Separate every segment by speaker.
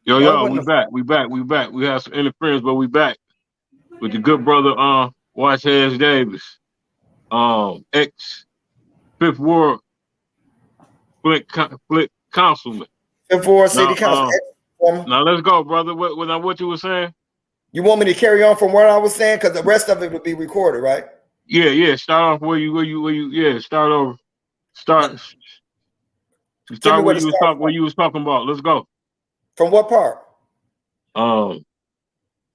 Speaker 1: Yo,
Speaker 2: No, it
Speaker 1: yo,
Speaker 2: wasn't.
Speaker 1: we back. We back. We back. We have some interference, but we back with the good brother, Wantaz Davis, ex Fifth Ward Flint councilman.
Speaker 2: Fifth Ward City
Speaker 1: Now,
Speaker 2: Council.
Speaker 1: now let's go, brother. What you were saying?
Speaker 2: You want me to carry on from what I was saying? Because the rest of it will be recorded, right?
Speaker 1: Yeah, yeah. Start off where you. Yeah, start over. Start. You
Speaker 2: Tell me
Speaker 1: start
Speaker 2: where to start
Speaker 1: where you was talking about. Let's go.
Speaker 2: from what part?
Speaker 1: Um,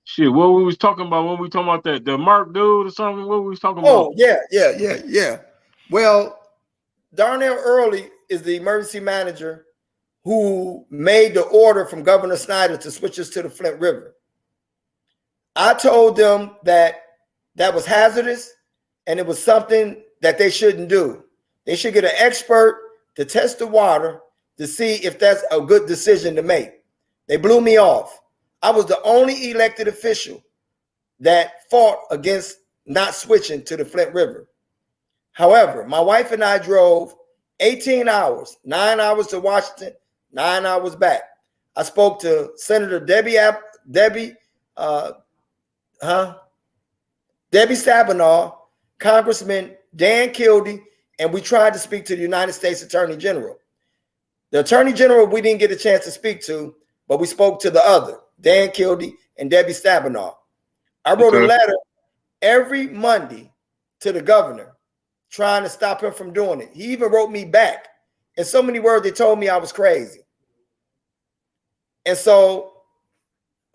Speaker 1: shit. What we was talking about when we talking about that the Mark dude or something? What we was talking about?
Speaker 2: Oh, yeah. Well, Darnell Early is the emergency manager who made the order from Governor Snyder to switch us to the Flint River. I told them that that was hazardous and it was something that they shouldn't do. They should get an expert to test the water to see if that's a good decision to make. They blew me off. I was the only elected official that fought against not switching to the Flint River. However, my wife and I drove 18 hours, 9 hours to Washington, 9 hours back. I spoke to Senator Debbie Stabenow, Congressman Dan Kildee, and we tried to speak to the United States Attorney General. The Attorney General we didn't get a chance to speak to, but we spoke to the other, Dan Kildee and Debbie Stabenow. I wrote a letter every Monday to the governor trying to stop him from doing it. He even wrote me back. In so many words, they told me I was crazy. And so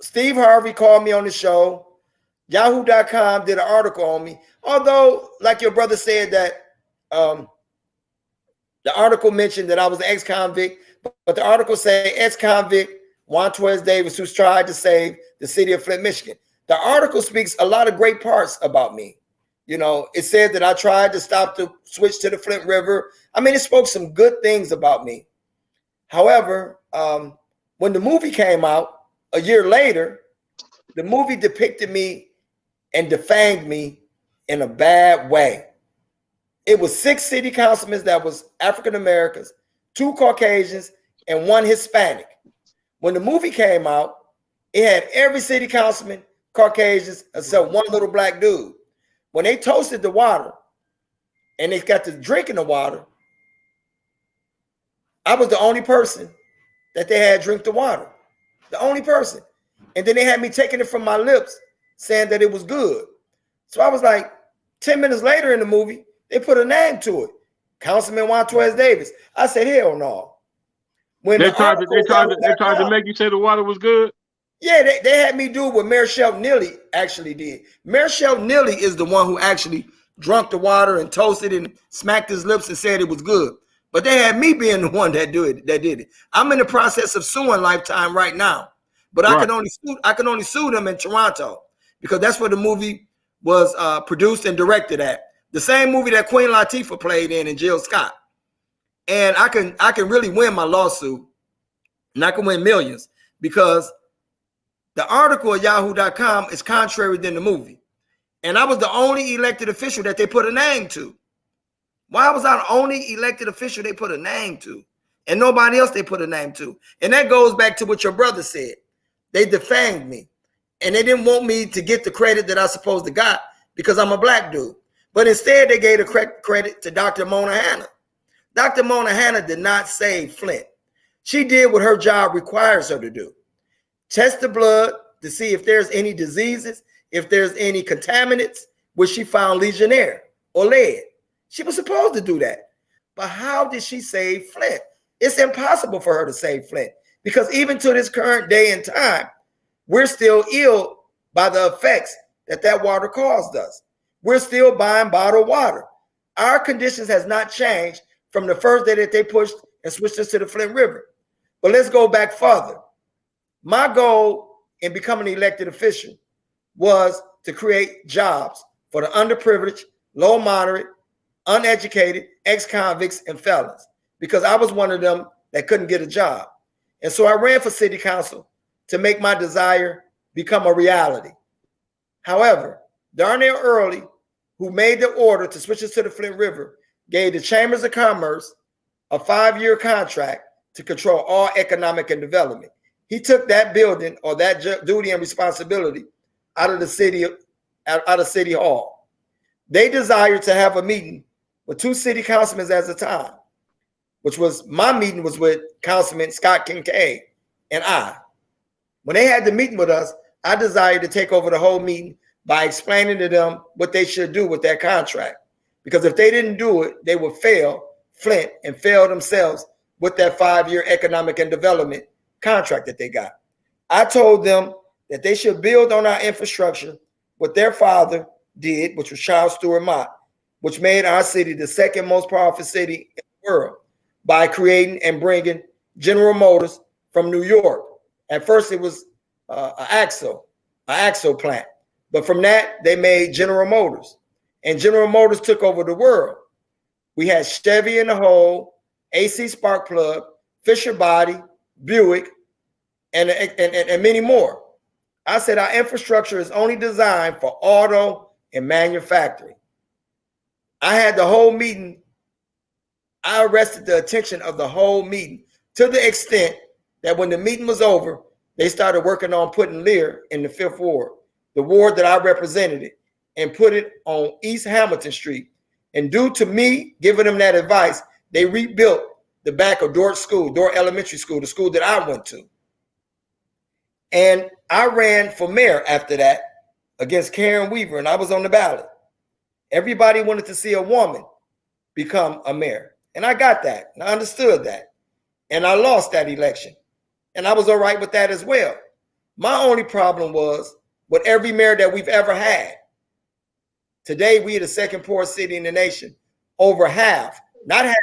Speaker 2: Steve Harvey called me on the show. Yahoo.com did an article on me. Although, like your brother said, that the article mentioned that I was an ex-convict, but the article said ex-convict Wantaz Davis, who's tried to save the city of Flint, Michigan. The article speaks a lot of great parts about me. You know, it said that I tried to stop the switch to the Flint River. I mean, it spoke some good things about me. However, when the movie came out a year later, the movie depicted me and defamed me in a bad way. It was 6 city councilmen that was African Americans, 2 Caucasians, and 1 Hispanic. When the movie came out, it had every city councilman Caucasians except 1 little black dude. When they toasted the water and they got to drinking the water, I was the only person that they had drink the water. The only person. And then they had me taking it from my lips saying that it was good. So I was like, 10 minutes later in the movie, they put a name to it. Councilman Wantaz Davis. I said, hell no. When
Speaker 1: They tried to make you say the water was good.
Speaker 2: Yeah, they had me do what Mayor Shelton Neely actually did. Mayor Shelton Neely is the one who actually drunk the water and toasted and smacked his lips and said it was good. But they had me being the one that did it. I'm in the process of suing Lifetime right now, but I can only sue them in Toronto because that's where the movie was produced and directed at. The same movie that Queen Latifah played in and Jill Scott. And I can really win my lawsuit, and I can win millions because the article at Yahoo.com is contrary than the movie. And I was the only elected official that they put a name to. Why was I the only elected official they put a name to? And nobody else they put a name to. And that goes back to what your brother said. They defamed me. And they didn't want me to get the credit that I supposed to got because I'm a black dude. But instead, they gave the credit to Dr. Mona Hanna. Dr. Mona Hanna did not save Flint. She did what her job requires her to do. Test the blood to see if there's any diseases, if there's any contaminants, which she found Legionnaire or lead. She was supposed to do that. But how did she save Flint? It's impossible for her to save Flint because even to this current day and time, we're still ill by the effects that water caused us. We're still buying bottled water. Our conditions has not changed from the first day that they pushed and switched us to the Flint River. But let's go back further. My goal in becoming an elected official was to create jobs for the underprivileged, low moderate, uneducated, ex-convicts, and felons, because I was one of them that couldn't get a job. And so I ran for city council to make my desire become a reality. However, Darnell Early, who made the order to switch us to the Flint River, gave the Chambers of Commerce a 5-year contract to control all economic and development. He took that building or that duty and responsibility out of the city, out of City Hall. They desired to have a meeting with 2 city councilmen at the time, which was my meeting was with Councilman Scott Kincaid and I. When they had the meeting with us, I desired to take over the whole meeting by explaining to them what they should do with that contract. Because if they didn't do it, they would fail Flint and fail themselves with that 5-year economic and development contract that they got. I told them that they should build on our infrastructure, what their father did, which was Charles Stewart Mott, which made our city the second most powerful city in the world by creating and bringing General Motors from New York. At first, it was an axle plant. But from that, they made General Motors. And General Motors took over the world. We had Chevy in the hole, AC spark plug, Fisher Body, Buick, and many more. I said our infrastructure is only designed for auto and manufacturing. I had the whole meeting. I arrested the attention of the whole meeting to the extent that when the meeting was over, they started working on putting Lear in the 5th Ward, the ward that I represented, and put it on East Hamilton Street. And due to me giving them that advice, they rebuilt the back of Dordt Elementary School, the school that I went to. And I ran for mayor after that against Karen Weaver, and I was on the ballot. Everybody wanted to see a woman become a mayor. And I got that, and I understood that. And I lost that election. And I was all right with that as well. My only problem was with every mayor that we've ever had. Today, we are the second poorest city in the nation. Over half, not half,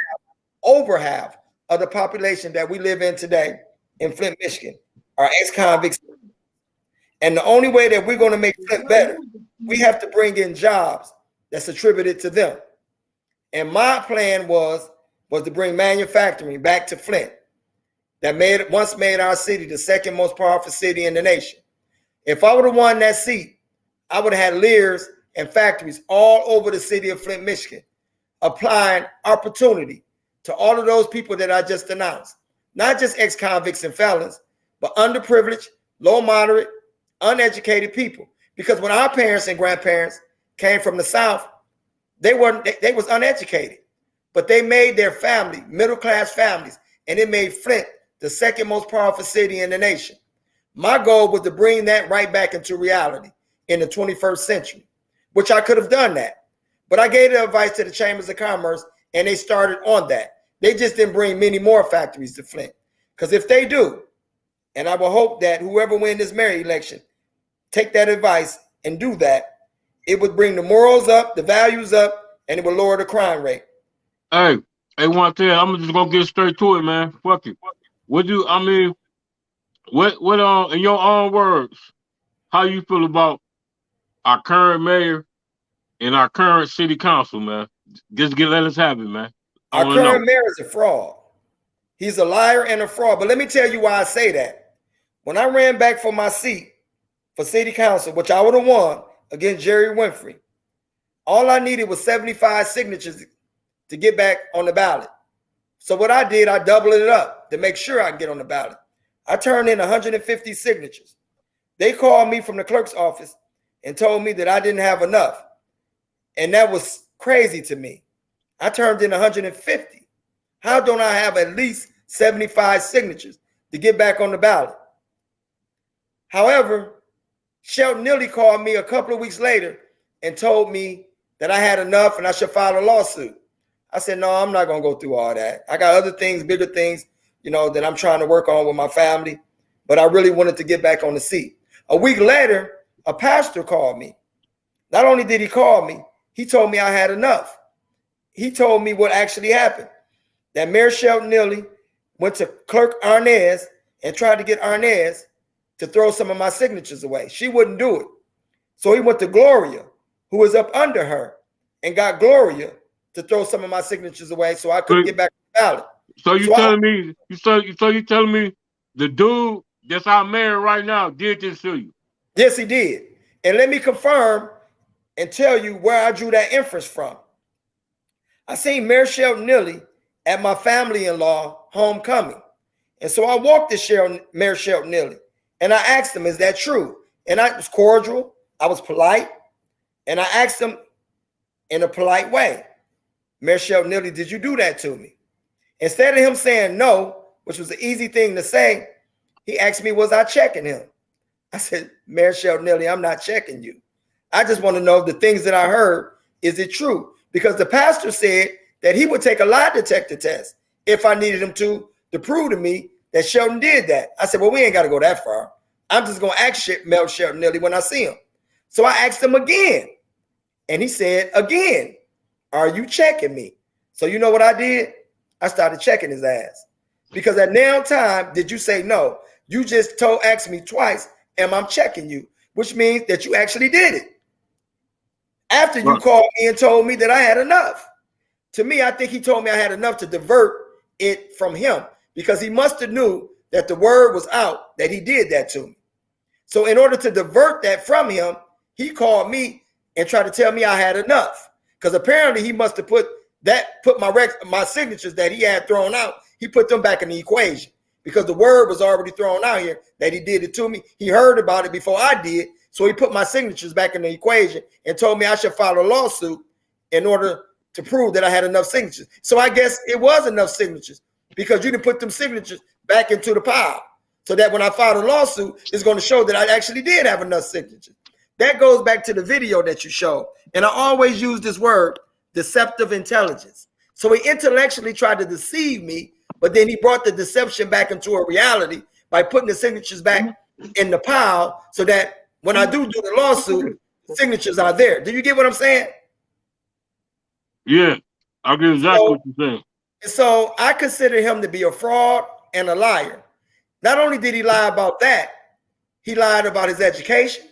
Speaker 2: over half of the population that we live in today in Flint, Michigan are ex-convicts. And the only way that we're going to make Flint better, we have to bring in jobs that's attributed to them. And my plan was to bring manufacturing back to Flint that once made our city the second most powerful city in the nation. If I would have won that seat, I would have had Lears and factories all over the city of Flint, Michigan, applying opportunity to all of those people that I just announced. Not just ex-convicts and felons, but underprivileged, low, moderate, uneducated people. Because when our parents and grandparents came from the South, they was uneducated, but they made their family, middle-class families, and it made Flint the second most powerful city in the nation. My goal was to bring that right back into reality in the 21st century, which I could have done that. But I gave the advice to the Chambers of Commerce, and they started on that. They just didn't bring many more factories to Flint. Because if they do, and I will hope that whoever wins this mayor election take that advice and do that, it would bring the morals up, the values up, and it would lower the crime rate.
Speaker 1: Hey, Wantaz, I'm just gonna get straight to it, man. Fuck it. What in your own words, how you feel about our current mayor and our current city council, man? Let us have it, man.
Speaker 2: Our current mayor is a fraud. He's a liar and a fraud. But let me tell you why I say that. When I ran back for my seat for city council, which I would have won against Jerry Winfrey, all I needed was 75 signatures to get back on the ballot. So what I did, I doubled it up to make sure I can get on the ballot. I turned in 150 signatures. They called me from the clerk's office and told me that I didn't have enough. And that was crazy to me. I turned in 150. How don't I have at least 75 signatures to get back on the ballot? However, Shelton Neely called me a couple of weeks later and told me that I had enough and I should file a lawsuit. I said, no, I'm not going to go through all that. I got other things, bigger things, that I'm trying to work on with my family. But I really wanted to get back on the seat. A week later, a pastor called me. Not only did he call me, he told me I had enough. He told me what actually happened. That Mayor Shelton Neely went to Clerk Arnez and tried to get Arnez to throw some of my signatures away. She wouldn't do it. So he went to Gloria, who was up under her, and got Gloria to throw some of my signatures away so I couldn't get back on the ballot.
Speaker 1: So you telling me the dude that's our mayor right now did this to you?
Speaker 2: Yes, he did. And let me confirm and tell you where I drew that inference from. I seen Mayor Shelton Neely at my family-in-law homecoming. And so I walked to Mayor Shelton Neely, and I asked him, is that true? And I was cordial, I was polite, and I asked him in a polite way, Mayor Shelton Neely, did you do that to me? Instead of him saying no, which was an easy thing to say, he asked me, was I checking him? I said, Mayor Shelton Neely, I'm not checking you. I just want to know the things that I heard, is it true? Because the pastor said that he would take a lie detector test if I needed him to prove to me that Shelton did that. I said, well, we ain't got to go that far. I'm just going to ask Mel Shelton Neely when I see him. So I asked him again, and he said, again, are you checking me? So you know what I did? I started checking his ass. Because at now time, did you say no? You just asked me twice, am I checking you? Which means that you actually did it. After you called me and told me that I had enough. To me, I think he told me I had enough to divert it from him, because he must have knew that the word was out that he did that to me. So in order to divert that from him, he called me and tried to tell me I had enough. Because apparently he must have put my signatures that he had thrown out, he put them back in the equation, because the word was already thrown out here that he did it to me. He heard about it before I did. So he put my signatures back in the equation and told me I should file a lawsuit in order to prove that I had enough signatures. So I guess it was enough signatures, because you didn't put them signatures back into the pile. So that when I filed a lawsuit, it's going to show that I actually did have enough signatures. That goes back to the video that you showed. And I always use this word, deceptive intelligence. So he intellectually tried to deceive me, but then he brought the deception back into a reality by putting the signatures back in the pile, so that when I do the lawsuit, the signatures are there. Do you get what I'm saying?
Speaker 1: Yeah, I get exactly what you're saying.
Speaker 2: So I consider him to be a fraud and a liar. Not only did he lie about that, he lied about his education.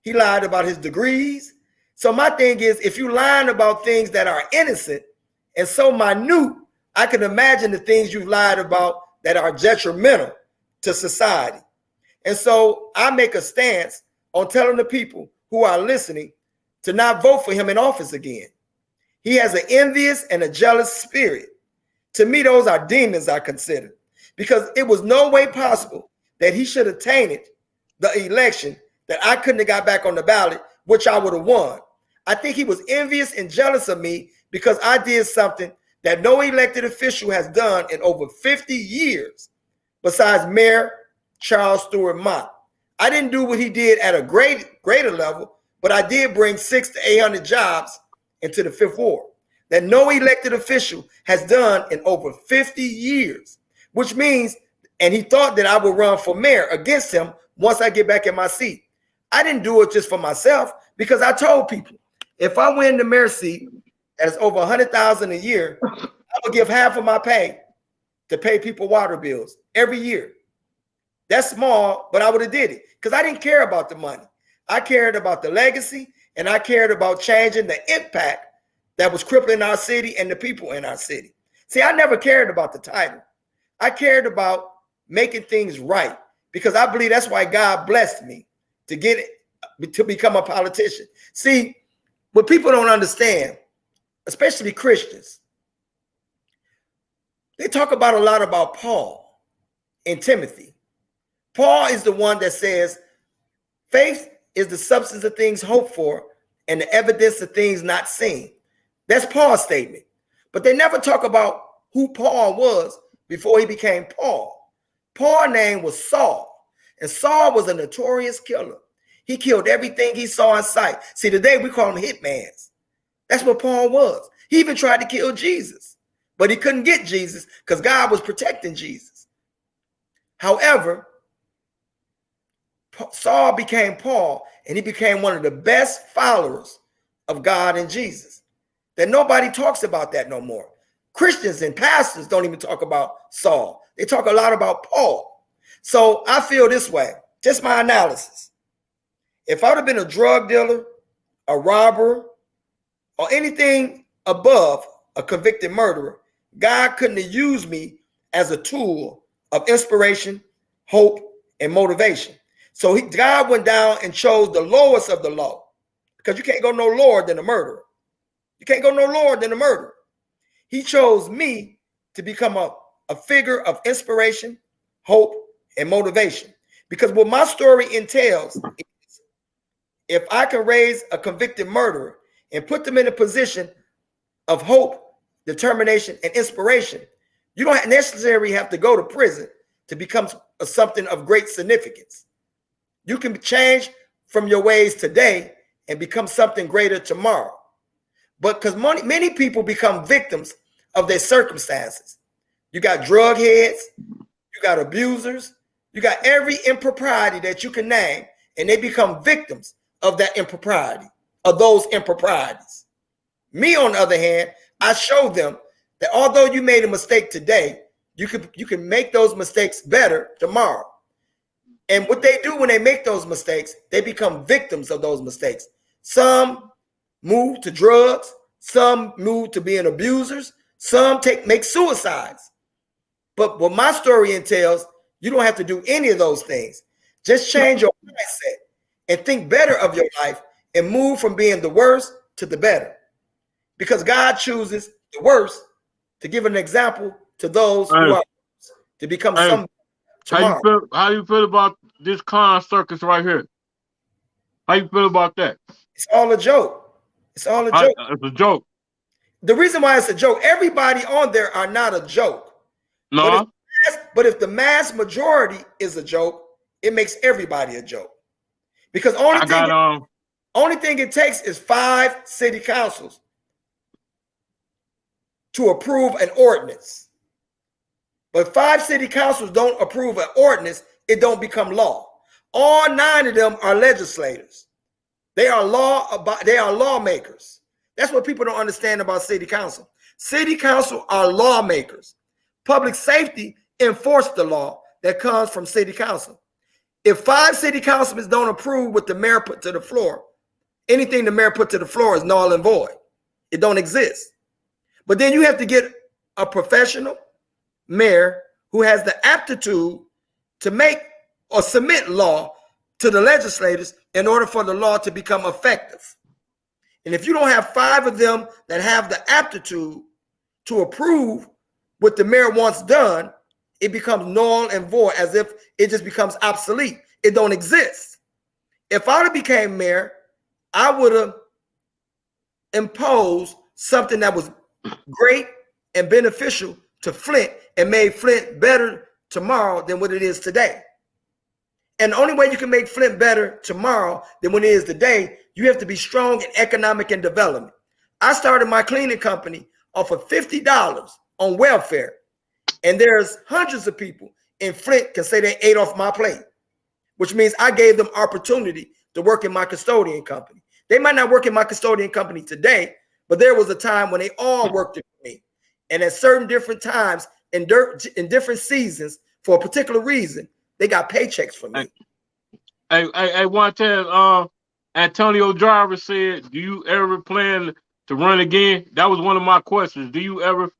Speaker 2: He lied about his degrees. So my thing is, if you lying about things that are innocent and so minute, I can imagine the things you've lied about that are detrimental to society. And so I make a stance on telling the people who are listening to not vote for him in office again. He has an envious and a jealous spirit. To me, those are demons, I consider, because it was no way possible that he should have tainted the election, that I couldn't have got back on the ballot, which I would have won. I think he was envious and jealous of me because I did something that no elected official has done in over 50 years besides Mayor Charles Stewart Mott. I didn't do what he did at a greater level, but I did bring 600 to 800 jobs into the Fifth Ward that no elected official has done in over 50 years, which means, and he thought that I would run for mayor against him once I get back in my seat. I didn't do it just for myself, because I told people, if I win the mayor seat, that's over $100,000 a year, I would give half of my pay to pay people water bills every year. That's small, but I would have did it because I didn't care about the money. I cared about the legacy, and I cared about changing the impact that was crippling our city and the people in our city. See, I never cared about the title. I cared about making things right, because I believe that's why God blessed me to get it, to become a politician. See, what people don't understand, especially Christians, they talk about a lot about Paul and Timothy. Paul is the one that says faith is the substance of things hoped for and the evidence of things not seen. That's Paul's statement. But they never talk about who Paul was before he became Paul. Paul's name was Saul, and Saul was a notorious killer. He killed everything he saw in sight. See, today we call them hitmans. That's what Paul was. He even tried to kill Jesus, but he couldn't get Jesus because God was protecting Jesus. However, Saul became Paul, and he became one of the best followers of God and Jesus. That nobody talks about that no more. Christians and pastors don't even talk about Saul. They talk a lot about Paul. So I feel this way, just my analysis. If I would have been a drug dealer, a robber, or anything above a convicted murderer, God couldn't have used me as a tool of inspiration, hope, and motivation. So God went down and chose the lowest of the low, because you can't go no lower than a murderer. You can't go no lower than a murderer. He chose me to become a figure of inspiration, hope, and motivation. Because what my story entails is if I can raise a convicted murderer and put them in a position of hope, determination, and inspiration, you don't necessarily have to go to prison to become something of great significance. You can change from your ways today and become something greater tomorrow. But because many people become victims of their circumstances. You got drug heads, you got abusers, you got every impropriety that you can name, and they become victims of that impropriety, of those improprieties. Me, on the other hand, I show them that although you made a mistake today, you can make those mistakes better tomorrow. And what they do when they make those mistakes, they become victims of those mistakes. Some move to drugs, some move to being abusers, some make suicides. But what my story entails, you don't have to do any of those things. Just change your mindset and think better of your life and move from being the worst to the better. Because God chooses the worst to give an example to those who are to become some tomorrow.
Speaker 1: How you feel about this clown circus right here? How you feel about that?
Speaker 2: It's all a joke. It's all a joke.
Speaker 1: It's a joke.
Speaker 2: The reason why it's a joke, everybody on there are not a joke.
Speaker 1: No.
Speaker 2: But if the mass majority is a joke, it makes everybody a joke. Because only thing it takes is 5 city councils to approve an ordinance. But 5 city councils don't approve an ordinance, it don't become law. All 9 of them are legislators. They are lawmakers. That's what people don't understand about city council. City council are lawmakers. Public safety enforce the law that comes from city council. If 5 city councilmen don't approve what the mayor put to the floor, anything the mayor put to the floor is null and void. It don't exist. But then you have to get a professional mayor who has the aptitude to make or submit law to the legislators in order for the law to become effective. And if you don't have 5 of them that have the aptitude to approve what the mayor wants done, it becomes null and void, as if it just becomes obsolete. It don't exist. If I would have became mayor, I would have imposed something that was great and beneficial to Flint and made Flint better tomorrow than what it is today. And the only way you can make Flint better tomorrow than what it is today, you have to be strong in economic and development. I started my cleaning company off of $50 on welfare. And there's hundreds of people in Flint can say they ate off my plate, which means I gave them opportunity to work in my custodian company. They might not work in my custodian company today, but there was a time when they all worked with me. And at certain different times in different seasons for a particular reason, they got paychecks from me.
Speaker 1: Hey, Wantaz, Antonio Driver said, do you ever plan to run again? That was one of my questions. Do you ever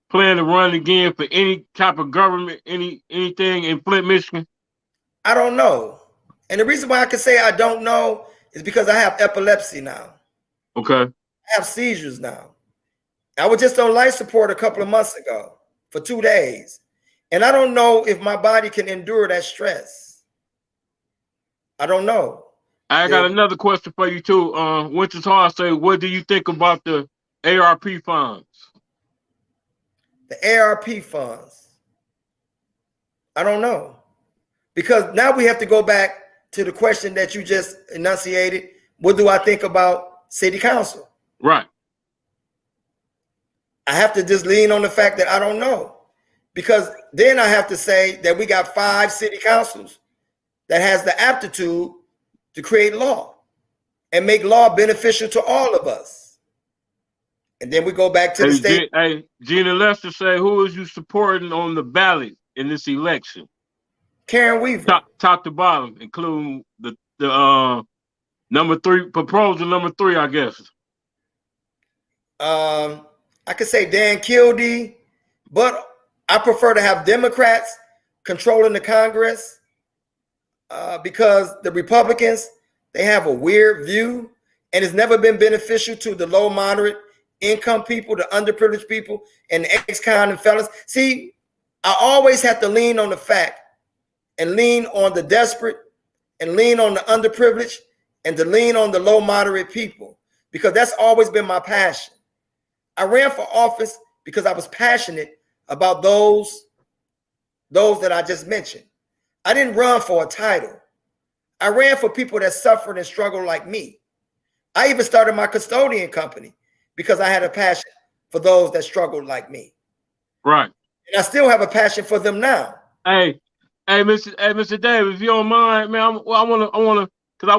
Speaker 1: plan to run again for any type of government, anything in Flint, Michigan?
Speaker 2: I don't know. And the reason why I can say I don't know is because I have epilepsy now.
Speaker 1: Okay.
Speaker 2: I have seizures now. I was just on life support a couple of months ago for 2 days. And I don't know if my body can endure that stress. I don't know.
Speaker 1: I got another question for you too. Wantaz Hard say, what do you think about the ARP funds?
Speaker 2: The ARP funds. I don't know. Because now we have to go back to the question that you just enunciated. What do I think about city council?
Speaker 1: Right.
Speaker 2: I have to just lean on the fact that I don't know. Because then I have to say that we got 5 city councils that has the aptitude to create law and make law beneficial to all of us. And then we go back to the state.
Speaker 1: Gina Lester say, who is you supporting on the ballot in this election?
Speaker 2: Karen Weaver.
Speaker 1: Top to bottom, including the number 3, proposal number 3, I guess.
Speaker 2: I could say Dan Kildee, but I prefer to have Democrats controlling the Congress because the Republicans, they have a weird view, and it's never been beneficial to the low, moderate income people, the underprivileged people, and the ex-con and felons. See, I always have to lean on the fact and lean on the desperate and lean on the underprivileged and to lean on the low moderate people, because that's always been my passion. I ran for office because I was passionate about those that I just mentioned. I didn't run for a title. I ran for people that suffered and struggled like me. I even started my custodian company because I had a passion for those that struggled like me.
Speaker 1: Right.
Speaker 2: And I still have a passion for them now.
Speaker 1: Mr. Davis, if you don't mind, man, I wanna, cause I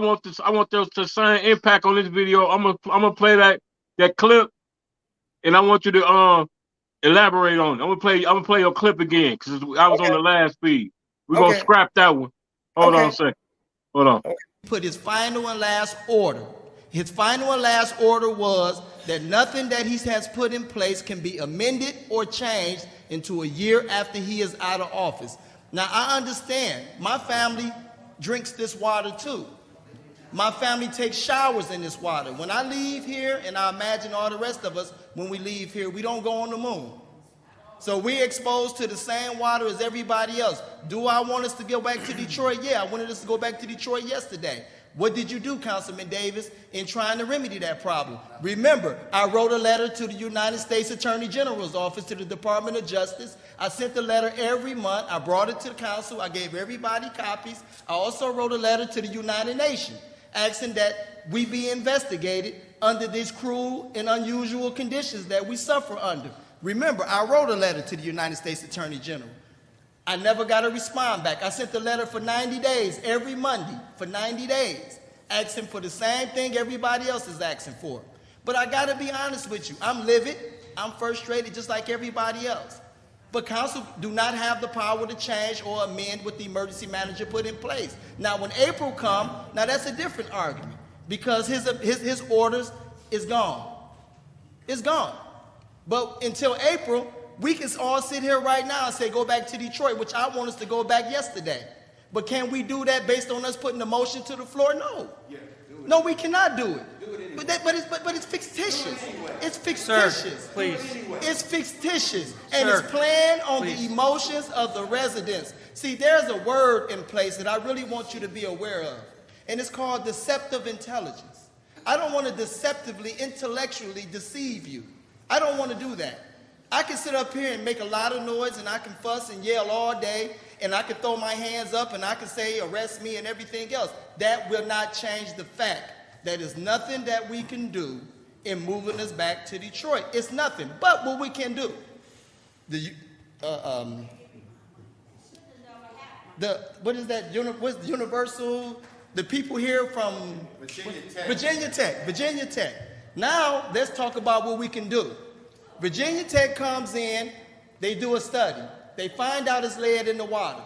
Speaker 1: want this to same impact on this video. I'm gonna play that clip, and I want you to elaborate on it. I'm gonna play your clip again, because I was on the last feed. We're gonna
Speaker 2: Okay.
Speaker 1: scrap that one. Hold on a second. Hold on.
Speaker 3: Put his final and last order. His final and last order was that nothing that he has put in place can be amended or changed into a year after he is out of office. Now, I understand. My family drinks this water too. My family takes showers in this water. When I leave here, and I imagine all the rest of us, when we leave here, we don't go on the moon. So we're exposed to the same water as everybody else. Do I want us to go back to Detroit? Yeah, I wanted us to go back to Detroit yesterday. What did you do, Councilman Davis, in trying to remedy that problem? Remember, I wrote a letter to the United States Attorney General's office, to the Department of Justice. I sent the letter every month. I brought it to the council. I gave everybody copies. I also wrote a letter to the United Nations asking that we be investigated under these cruel and unusual conditions that we suffer under. Remember, I wrote a letter to the United States Attorney General. I never got a response back. I sent the letter for 90 days, every Monday, for 90 days, asking for the same thing everybody else is asking for. But I gotta be honest with you, I'm livid, I'm frustrated just like everybody else. But council do not have the power to change or amend what the emergency manager put in place. Now, when April come, now that's a different argument, because his orders is gone. It's gone. But until April, we can all sit here right now and say, go back to Detroit, which I want us to go back yesterday. But can we do that based on us putting the motion to the floor? No. Yeah, no, we cannot do it. But it's fictitious. It's fictitious.
Speaker 4: Sir, please.
Speaker 3: It's fictitious. And it's playing on the emotions of the residents. See, there's a word in place that I really want you to be aware of. And it's called deceptive intelligence. I don't want to deceptively, intellectually deceive you. I don't want to do that. I can sit up here and make a lot of noise, and I can fuss and yell all day, and I can throw my hands up, and I can say arrest me and everything else. That will not change the fact that there's nothing that we can do in moving us back to Detroit. It's nothing. But what we can do, what is that? What's the universal? The people here from Virginia Tech. Now let's talk about what we can do. Virginia Tech comes in, they do a study. They find out it's lead in the water.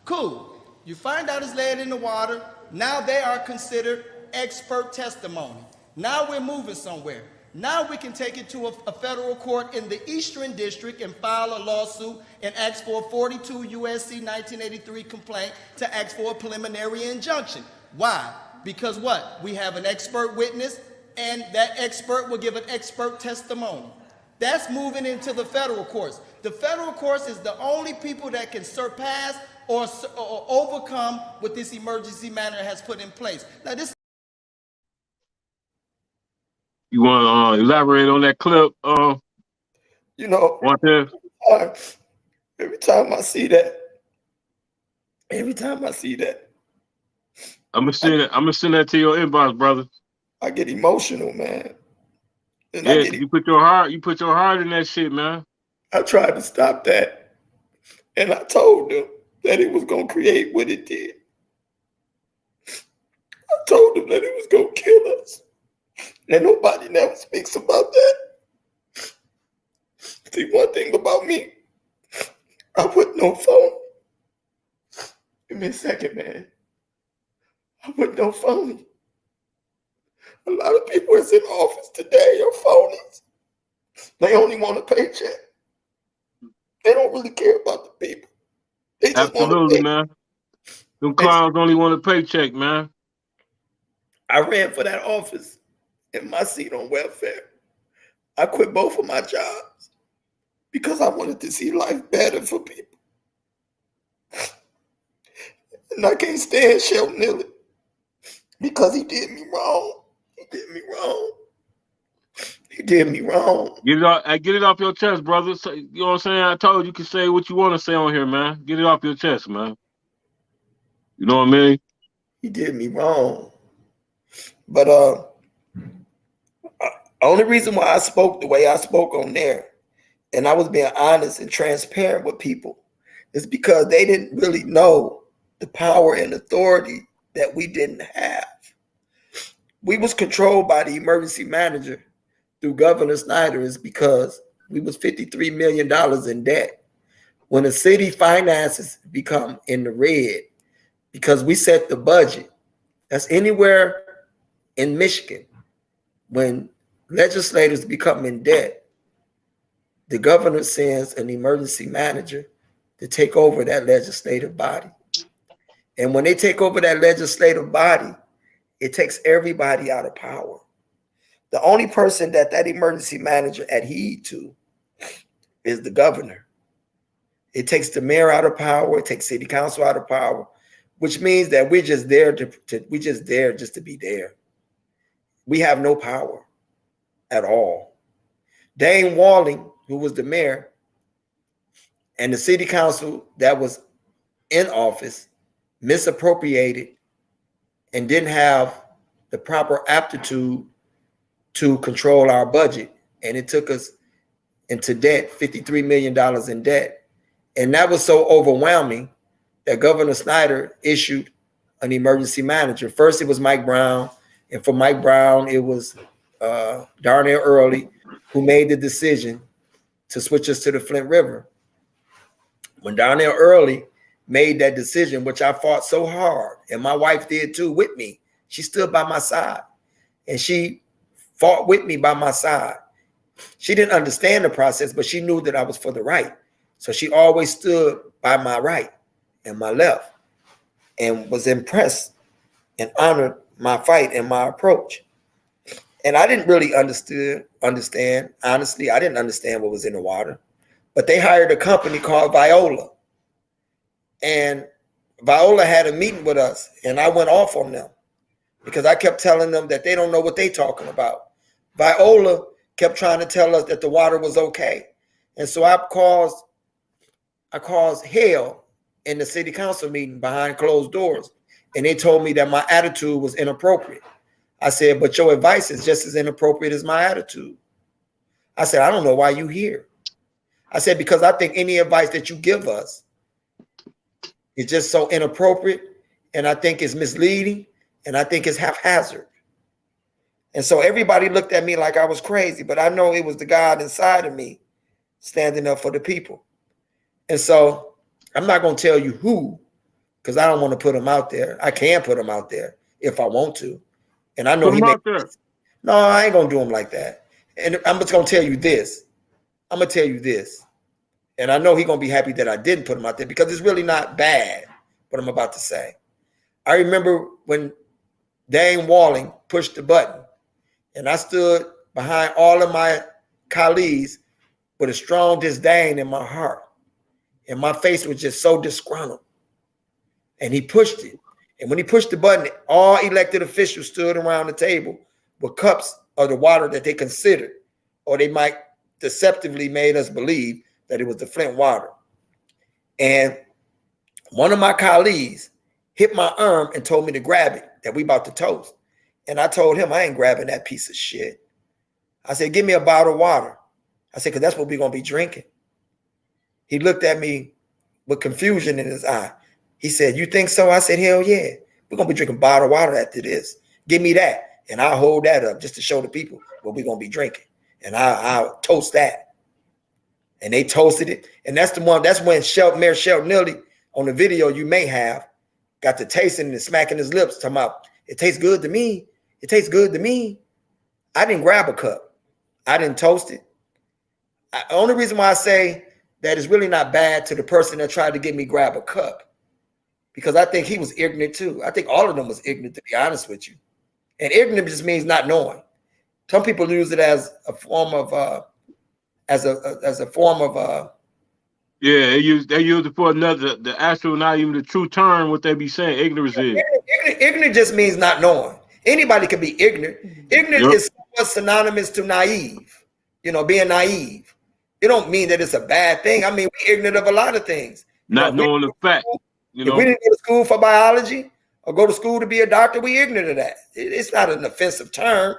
Speaker 3: Cool. You find out it's lead in the water. Now they are considered expert testimony. Now we're moving somewhere. Now we can take it to a federal court in the Eastern District and file a lawsuit and ask for a 42 U.S.C. 1983 complaint to ask for a preliminary injunction. Why? Because what? We have an expert witness, and that expert will give an expert testimony. That's moving into the federal courts. The federal courts is the only people that can surpass or overcome what this emergency manager has put in place. Now, this.
Speaker 1: You want to elaborate on that clip?
Speaker 2: You know,
Speaker 1: Wantaz?
Speaker 2: every time I see that,
Speaker 1: I'm gonna send that to your inbox, brother.
Speaker 2: I get emotional, man. And
Speaker 1: yeah, you put your heart in that shit, man.
Speaker 2: I tried to stop that, and I told them that it was gonna create what it did. I told them that it was gonna kill us, and nobody never speaks about that. See, one thing about me, I put no phone. Give me a second, man. I put no phone. A lot of people that's in office today are phonies. They only want a paycheck. They don't really care about the people. They just
Speaker 1: absolutely, man. Them clowns only want a paycheck, man.
Speaker 2: I ran for that office in my seat on welfare. I quit both of my jobs because I wanted to see life better for people. And I can't stand Shelton Nilly because he did me wrong. He did me wrong. He did me wrong.
Speaker 1: Get it off your chest, brother. You know what I'm saying? I told you can say what you want to say on here, man. Get it off your chest, man. You know what I mean?
Speaker 2: He did me wrong. But only reason why I spoke the way I spoke on there, and I was being honest and transparent with people, is because they didn't really know the power and authority that we didn't have. We was controlled by the emergency manager through Governor Snyder is because we was $53 million in debt. When the city finances become in the red, because we set the budget, that's anywhere in Michigan. When legislators become in debt, the governor sends an emergency manager to take over that legislative body. And when they take over that legislative body, it takes everybody out of power. The only person that emergency manager adhered to is the governor. It takes the mayor out of power. It takes city council out of power, which means that we're just there just to be there. We have no power at all. Dane Walling, who was the mayor, and the city council that was in office misappropriated and didn't have the proper aptitude to control our budget. And it took us into debt, $53 million in debt. And that was so overwhelming that Governor Snyder issued an emergency manager. First, it was Mike Brown. And for Mike Brown, it was Darnell Early who made the decision to switch us to the Flint River. When Darnell Early made that decision, which I fought so hard, and my wife did too with me, she stood by my side and she fought with me by my side. She didn't understand the process, but she knew that I was for the right. So she always stood by my right and my left and was impressed and honored my fight and my approach. And I didn't really understand. Honestly, I didn't understand what was in the water. But they hired a company called Viola. And Viola had a meeting with us, and I went off on them because I kept telling them that they don't know what they're talking about. Viola kept trying to tell us that the water was okay. And so I caused hell in the city council meeting behind closed doors. And they told me that my attitude was inappropriate. I said, but your advice is just as inappropriate as my attitude. I said, I don't know why you here. I said, because I think any advice that you give us is just so inappropriate, and I think it's misleading, and I think it's haphazard. And so everybody looked at me like I was crazy, but I know it was the God inside of me standing up for the people. And so I'm not going to tell you who, because I don't want to put them out there. I can put them out there if I want to. And I know he makes sense. No, I ain't going to do them like that. And I'm just going to tell you this. I'm going to tell you this. And I know he's going to be happy that I didn't put him out there because it's really not bad what I'm about to say. I remember when Dane Walling pushed the button and I stood behind all of my colleagues with a strong disdain in my heart. And my face was just so disgruntled. And he pushed it. And when he pushed the button, all elected officials stood around the table with cups of the water that they considered, or they might deceptively made us believe that it was the Flint water. And one of my colleagues hit my arm and told me to grab it, that we about to toast. And I told him, I ain't grabbing that piece of shit. I said, give me a bottle of water. I said, because that's what we're going to be drinking. He looked at me with confusion in his eye. He said, you think so? I said, hell yeah. We're going to be drinking bottled water after this. Give me that. And I'll hold that up just to show the people what we're going to be drinking. And I'll toast that. And they toasted it. And that's when Mayor Shelton Nilly, on the video you may have, got to tasting and smacking his lips, talking about, it tastes good to me. It tastes good to me. I didn't grab a cup. I didn't toast it. The only reason why I say that is really not bad to the person that tried to get me grab a cup, because I think he was ignorant too. I think all of them was ignorant, to be honest with you. And ignorant just means not knowing. Some people use it as a form of
Speaker 1: Yeah, they use it for another, the actual, not even the true term. What they be saying, ignorance is.
Speaker 2: Ignorant just means not knowing. Anybody can be ignorant. Ignorant
Speaker 1: Yep.
Speaker 2: is somewhat synonymous to naive. Being naive. It don't mean that it's a bad thing. I mean, we're ignorant of a lot of things.
Speaker 1: Not knowing the fact. You
Speaker 2: If we
Speaker 1: know.
Speaker 2: didn't go to school for biology or go to school to be a doctor, we ignorant of that. It's not an offensive term.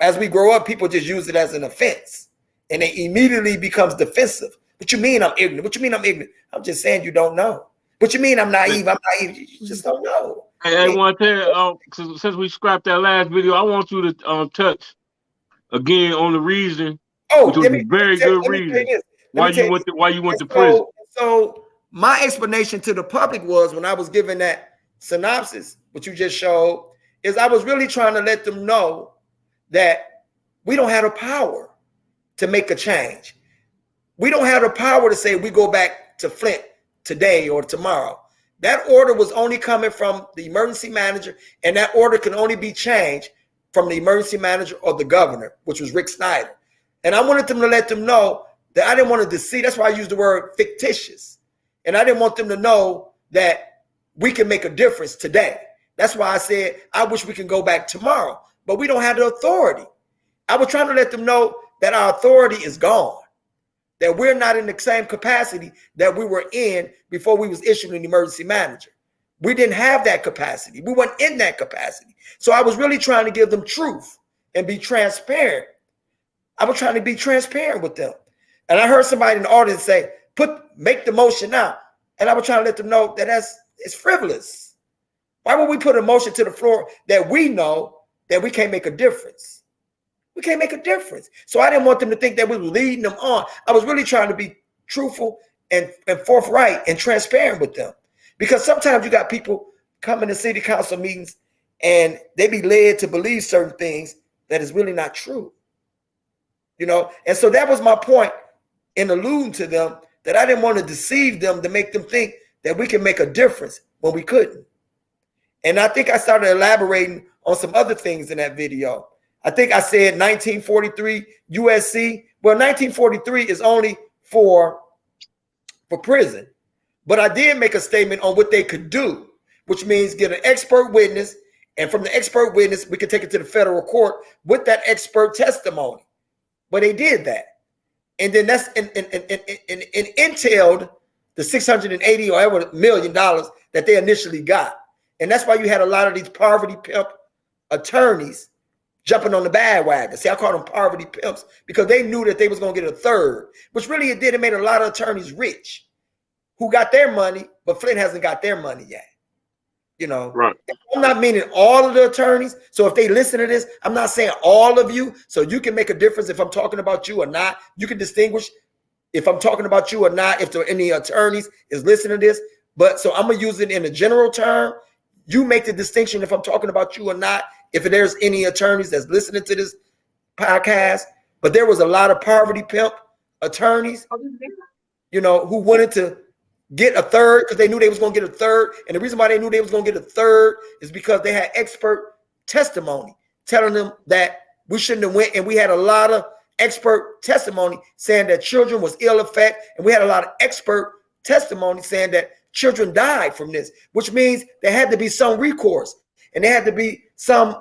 Speaker 2: As we grow up, people just use it as an offense, and it immediately becomes defensive. What you mean I'm ignorant? What you mean I'm ignorant? I'm just saying you don't know. What you mean I'm naive? I'm naive. You just don't know.
Speaker 1: I want to tell since we scrapped that last video, I want you to touch again on the reason,
Speaker 2: Oh,
Speaker 1: which was a very good
Speaker 2: let me tell you
Speaker 1: reason
Speaker 2: this. Let
Speaker 1: why
Speaker 2: me tell
Speaker 1: you
Speaker 2: you
Speaker 1: went
Speaker 2: this.
Speaker 1: to why you went to
Speaker 2: And
Speaker 1: prison.
Speaker 2: so my explanation to the public was, when I was giving that synopsis, what you just showed, is I was really trying to let them know that we don't have the power to make a change. We don't have the power to say we go back to Flint today or tomorrow. That order was only coming from the emergency manager, and that order can only be changed from the emergency manager or the governor, which was Rick Snyder. And I wanted them to let them know that I didn't want to deceive. That's why I used the word fictitious. And I didn't want them to know that we can make a difference today. That's why I said, I wish we can go back tomorrow, but we don't have the authority. I was trying to let them know that our authority is gone, that we're not in the same capacity that we were in before we was issued an emergency manager. We didn't have that capacity. We weren't in that capacity. So I was really trying to give them truth and be transparent. I was trying to be transparent with them. And I heard somebody in the audience say, make the motion now. And I was trying to let them know that it's frivolous. Why would we put a motion to the floor that we know that we can't make a difference? We can't make a difference. So I didn't want them to think that we were leading them on. I was really trying to be truthful and forthright and transparent with them. Because sometimes you got people coming to city council meetings and they be led to believe certain things that is really not true. And so that was my point in alluding to them, that I didn't want to deceive them to make them think that we can make a difference when we couldn't. And I think I started elaborating on some other things in that video. I think I said 1943 USC. Well, 1943 is only for prison. But I did make a statement on what they could do, which means get an expert witness. And from the expert witness, we could take it to the federal court with that expert testimony. But they did that. And then that's entailed the $680 or whatever million that they initially got. And that's why you had a lot of these poverty pimp attorneys jumping on the bandwagon. See, I call them poverty pimps because they knew that they was going to get a third, which really it did. It made a lot of attorneys rich who got their money, but Flint hasn't got their money yet.
Speaker 1: Right.
Speaker 2: I'm not meaning all of the attorneys. So if they listen to this, I'm not saying all of you. So you can make a difference if I'm talking about you or not. You can distinguish if I'm talking about you or not, if there are any attorneys is listening to this. But so I'm going to use it in a general term. You make the distinction if I'm talking about you or not, if there's any attorneys that's listening to this podcast. But there was a lot of poverty pimp attorneys, who wanted to get a third because they knew they was going to get a third. And the reason why they knew they was going to get a third is because they had expert testimony telling them that we shouldn't have went. And we had a lot of expert testimony saying that children was ill effect. And we had a lot of expert testimony saying that children died from this, which means there had to be some recourse and there had to be some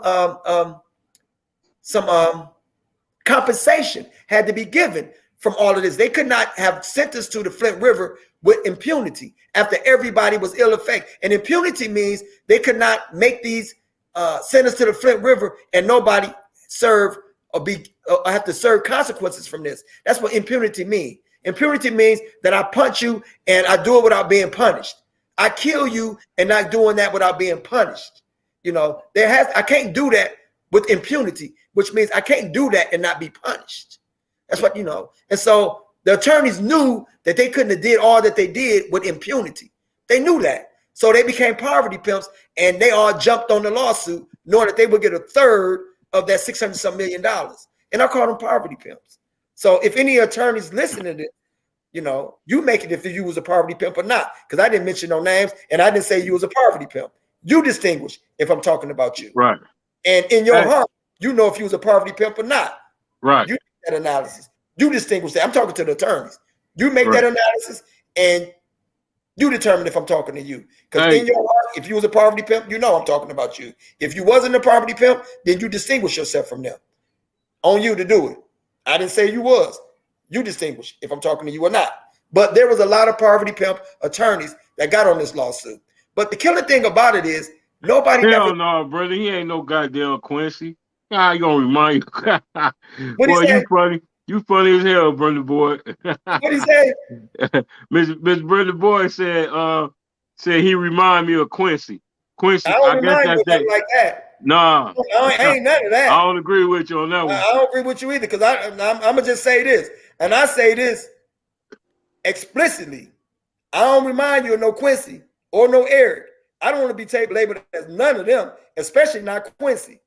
Speaker 2: compensation had to be given from all of this. They could not have sent us to the Flint River with impunity after everybody was ill effect. And impunity means they could not make these send us to the Flint River and nobody serve or have to serve consequences from this. That's what impunity means. Impunity means that I punch you and I do it without being punished. I kill you and not doing that without being punished. I can't do that with impunity, which means I can't do that and not be punished. That's what. And so the attorneys knew that they couldn't have did all that they did with impunity. They knew that. So they became poverty pimps and they all jumped on the lawsuit knowing that they would get a third of that $600-some million. And I call them poverty pimps. So if any attorneys listening to this, you make it if you was a poverty pimp or not, because I didn't mention no names and I didn't say you was a poverty pimp. You distinguish if I'm talking about you.
Speaker 1: Right.
Speaker 2: And in your heart, you know if you was a poverty pimp or not.
Speaker 1: Right.
Speaker 2: You make that analysis. You distinguish that. I'm talking to the attorneys. You make that analysis. and you determine if I'm talking to you. Because
Speaker 1: Hey,
Speaker 2: in your heart, if you was a poverty pimp, you know I'm talking about you. If you wasn't a poverty pimp, then you distinguish yourself from them. On you to do it. I didn't say you was. You distinguish if I'm talking to you or not. But there was a lot of poverty pimp attorneys that got on this lawsuit. But the killing thing about it is nobody never.
Speaker 1: hell no, brother. He ain't no goddamn Quincy. How you gonna remind you?
Speaker 2: What he
Speaker 1: Boy,
Speaker 2: say?
Speaker 1: you funny. You funny as hell, Brenda boy.
Speaker 2: What he say?
Speaker 1: Miss Brenda boy said he remind me of Quincy.
Speaker 2: I
Speaker 1: Quincy,
Speaker 2: don't
Speaker 1: I guess
Speaker 2: remind you
Speaker 1: that's
Speaker 2: of
Speaker 1: that.
Speaker 2: nothing like that.
Speaker 1: Nah,
Speaker 2: I ain't none of
Speaker 1: I
Speaker 2: that.
Speaker 1: don't agree with you on that one.
Speaker 2: I don't agree with you either because I'm gonna just say this, and I say this explicitly. I don't remind you of no Quincy or no Eric. I don't want to be labeled as none of them, especially not Quincy.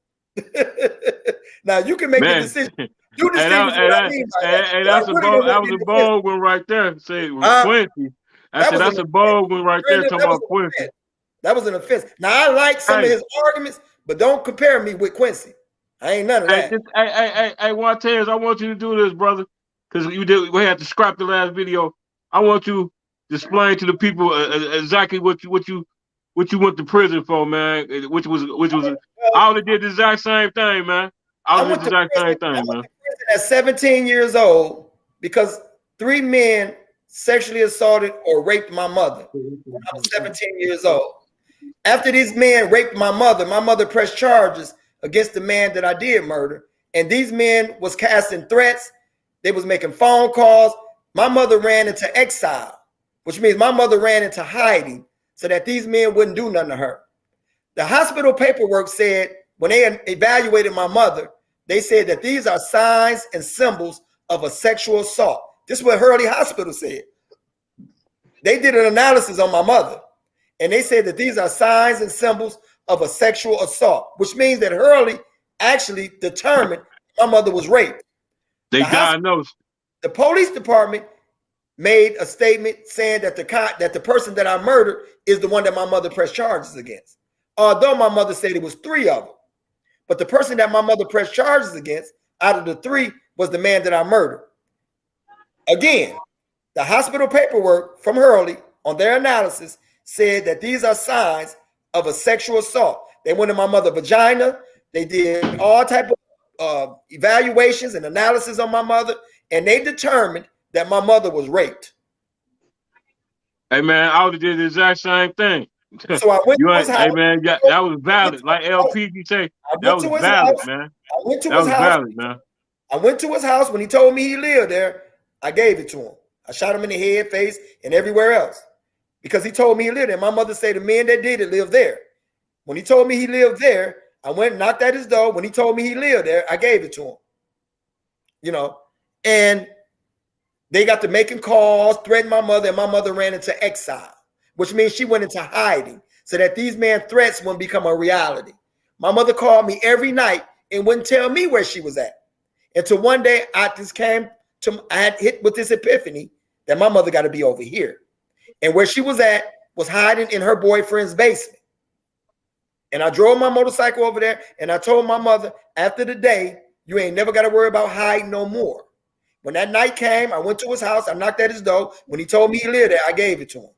Speaker 2: Now you can make the
Speaker 1: Man,
Speaker 2: decision. You
Speaker 1: and
Speaker 2: distinguish what I mean by that. But I
Speaker 1: that's a
Speaker 2: really don't
Speaker 1: bold,
Speaker 2: want
Speaker 1: that
Speaker 2: to
Speaker 1: was
Speaker 2: get
Speaker 1: a
Speaker 2: in the fence.
Speaker 1: bold one right there. Say
Speaker 2: Uh,
Speaker 1: Quincy. I
Speaker 2: that
Speaker 1: said
Speaker 2: was an
Speaker 1: that's a
Speaker 2: offense.
Speaker 1: bold one right there
Speaker 2: Brenda,
Speaker 1: talking
Speaker 2: that was
Speaker 1: about
Speaker 2: an
Speaker 1: Quincy.
Speaker 2: offense. That was an offense. Now I like some of
Speaker 1: Hey,
Speaker 2: his arguments, but don't compare me with Quincy. I ain't none of
Speaker 1: hey,
Speaker 2: that.
Speaker 1: Wantaz, I want you to do this, brother, because we had to scrap the last video. I want you to explain to the people exactly what you went to prison for, man. Which was
Speaker 2: Well,
Speaker 1: I only did the exact same thing, man. I
Speaker 2: I
Speaker 1: only did
Speaker 2: went
Speaker 1: the
Speaker 2: to
Speaker 1: exact
Speaker 2: prison.
Speaker 1: same
Speaker 2: I
Speaker 1: thing,
Speaker 2: went
Speaker 1: man.
Speaker 2: to prison at 17 years old because 3 men sexually assaulted or raped my mother when I was 17 years old. After these men raped my mother pressed charges against the man that I did murder. And these men was casting threats. They was making phone calls. My mother ran into exile, which means my mother ran into hiding so that these men wouldn't do nothing to her. The hospital paperwork said when they evaluated my mother, they said that these are signs and symbols of a sexual assault. This is what Hurley Hospital said. They did an analysis on my mother, and they said that these are signs and symbols of a sexual assault, which means that Hurley actually determined my mother was raped.
Speaker 1: They
Speaker 2: The hospital,
Speaker 1: diagnosed.
Speaker 2: the police department made a statement saying that the person that I murdered is the one that my mother pressed charges against. Although my mother said it was 3 of them, but the person that my mother pressed charges against out of the 3 was the man that I murdered. Again, the hospital paperwork from Hurley on their analysis said that these are signs of a sexual assault. They went in my mother's vagina. They did all type of evaluations and analysis on my mother, and they determined that my mother was raped.
Speaker 1: Hey man, I would have did the exact same thing.
Speaker 2: So I went
Speaker 1: You
Speaker 2: to his
Speaker 1: ain't,
Speaker 2: house.
Speaker 1: hey man, that was valid. Like LP say,
Speaker 2: I
Speaker 1: that
Speaker 2: went
Speaker 1: was
Speaker 2: to his
Speaker 1: valid,
Speaker 2: house.
Speaker 1: man.
Speaker 2: I went to
Speaker 1: That
Speaker 2: his
Speaker 1: was
Speaker 2: house.
Speaker 1: valid, man.
Speaker 2: I went to his house when he told me he lived there. I gave it to him. I shot him in the head, face, and everywhere else because he told me he lived there. My mother said the men that did it lived there. When he told me he lived there, I went and knocked at his door. When he told me he lived there, I gave it to him. You know, and they got to making calls, threatening my mother, and my mother ran into exile, which means she went into hiding so that these men threats wouldn't become a reality. My mother called me every night and wouldn't tell me where she was at. Until one day I had hit with this epiphany that my mother got to be over here. And where she was at was hiding in her boyfriend's basement. And I drove my motorcycle over there and I told my mother, after the day, you ain't never got to worry about hiding no more. When that night came, I went to his house, I knocked at his door. When he told me he lived there, I gave it to him.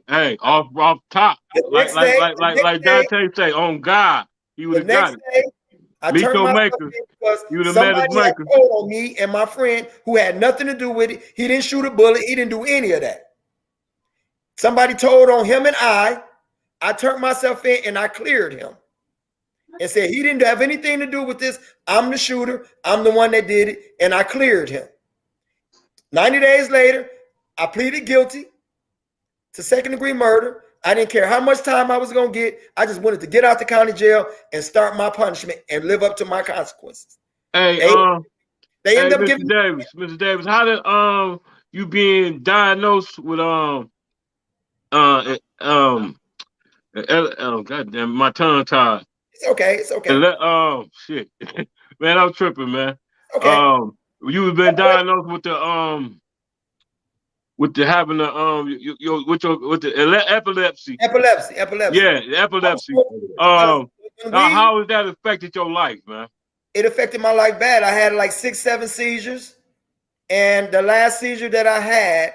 Speaker 1: Hey, off top,
Speaker 2: The next day,
Speaker 1: like Dante say, on God, he would
Speaker 2: the
Speaker 1: have
Speaker 2: next
Speaker 1: got it.
Speaker 2: day, I turned
Speaker 1: Miko
Speaker 2: myself
Speaker 1: Maker,
Speaker 2: in because
Speaker 1: you would have met his
Speaker 2: somebody had
Speaker 1: maker.
Speaker 2: told on me and my friend who had nothing to do with it. He didn't shoot a bullet. He didn't do any of that. Somebody told on him and I turned myself in and I cleared him and said he didn't have anything to do with this. I'm the shooter. I'm the one that did it. And I cleared him. 90 days later, I pleaded guilty to 2nd-degree murder. I didn't care how much time I was going to get. I just wanted to get out the county jail and start my punishment and live up to my consequences.
Speaker 1: Hey,
Speaker 2: They
Speaker 1: hey,
Speaker 2: ended up giving
Speaker 1: Mr. Davis, how did you being diagnosed with oh goddamn, my tongue tied.
Speaker 2: It's okay. It's okay.
Speaker 1: And shit, man, I'm tripping, man.
Speaker 2: Okay.
Speaker 1: You have been diagnosed with the having the with the epilepsy.
Speaker 2: Epilepsy.
Speaker 1: Yeah, epilepsy. How has that affected your life, man?
Speaker 2: It affected my life bad. I had like 6, 7 seizures. And the last seizure that I had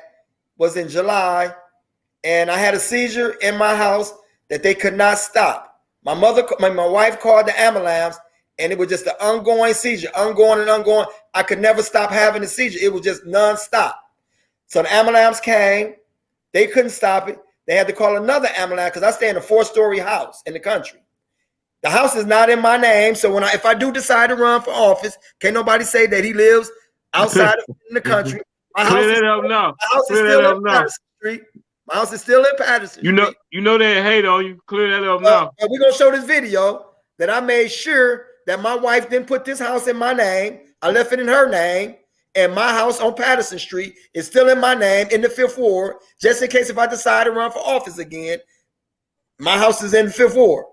Speaker 2: was in July, and I had a seizure in my house that they could not stop. My wife called the ambulance, and it was just an ongoing seizure, ongoing and ongoing. I could never stop having a seizure. It was just nonstop. So the ambulance came. They couldn't stop it. They had to call another ambulance because I stay in a 4-story house in the country. The house is not in my name, so if I do decide to run for office, can't nobody say that he lives outside of in the country. My house is still in Patterson Street. My house is still in Patterson Street.
Speaker 1: You know they hate on you. Clear that up now.
Speaker 2: We're gonna show this video that I made sure that my wife didn't put this house in my name. I left it in her name, and my house on Patterson Street is still in my name in the 5th Ward, just in case if I decide to run for office again. My house is in the 5th Ward.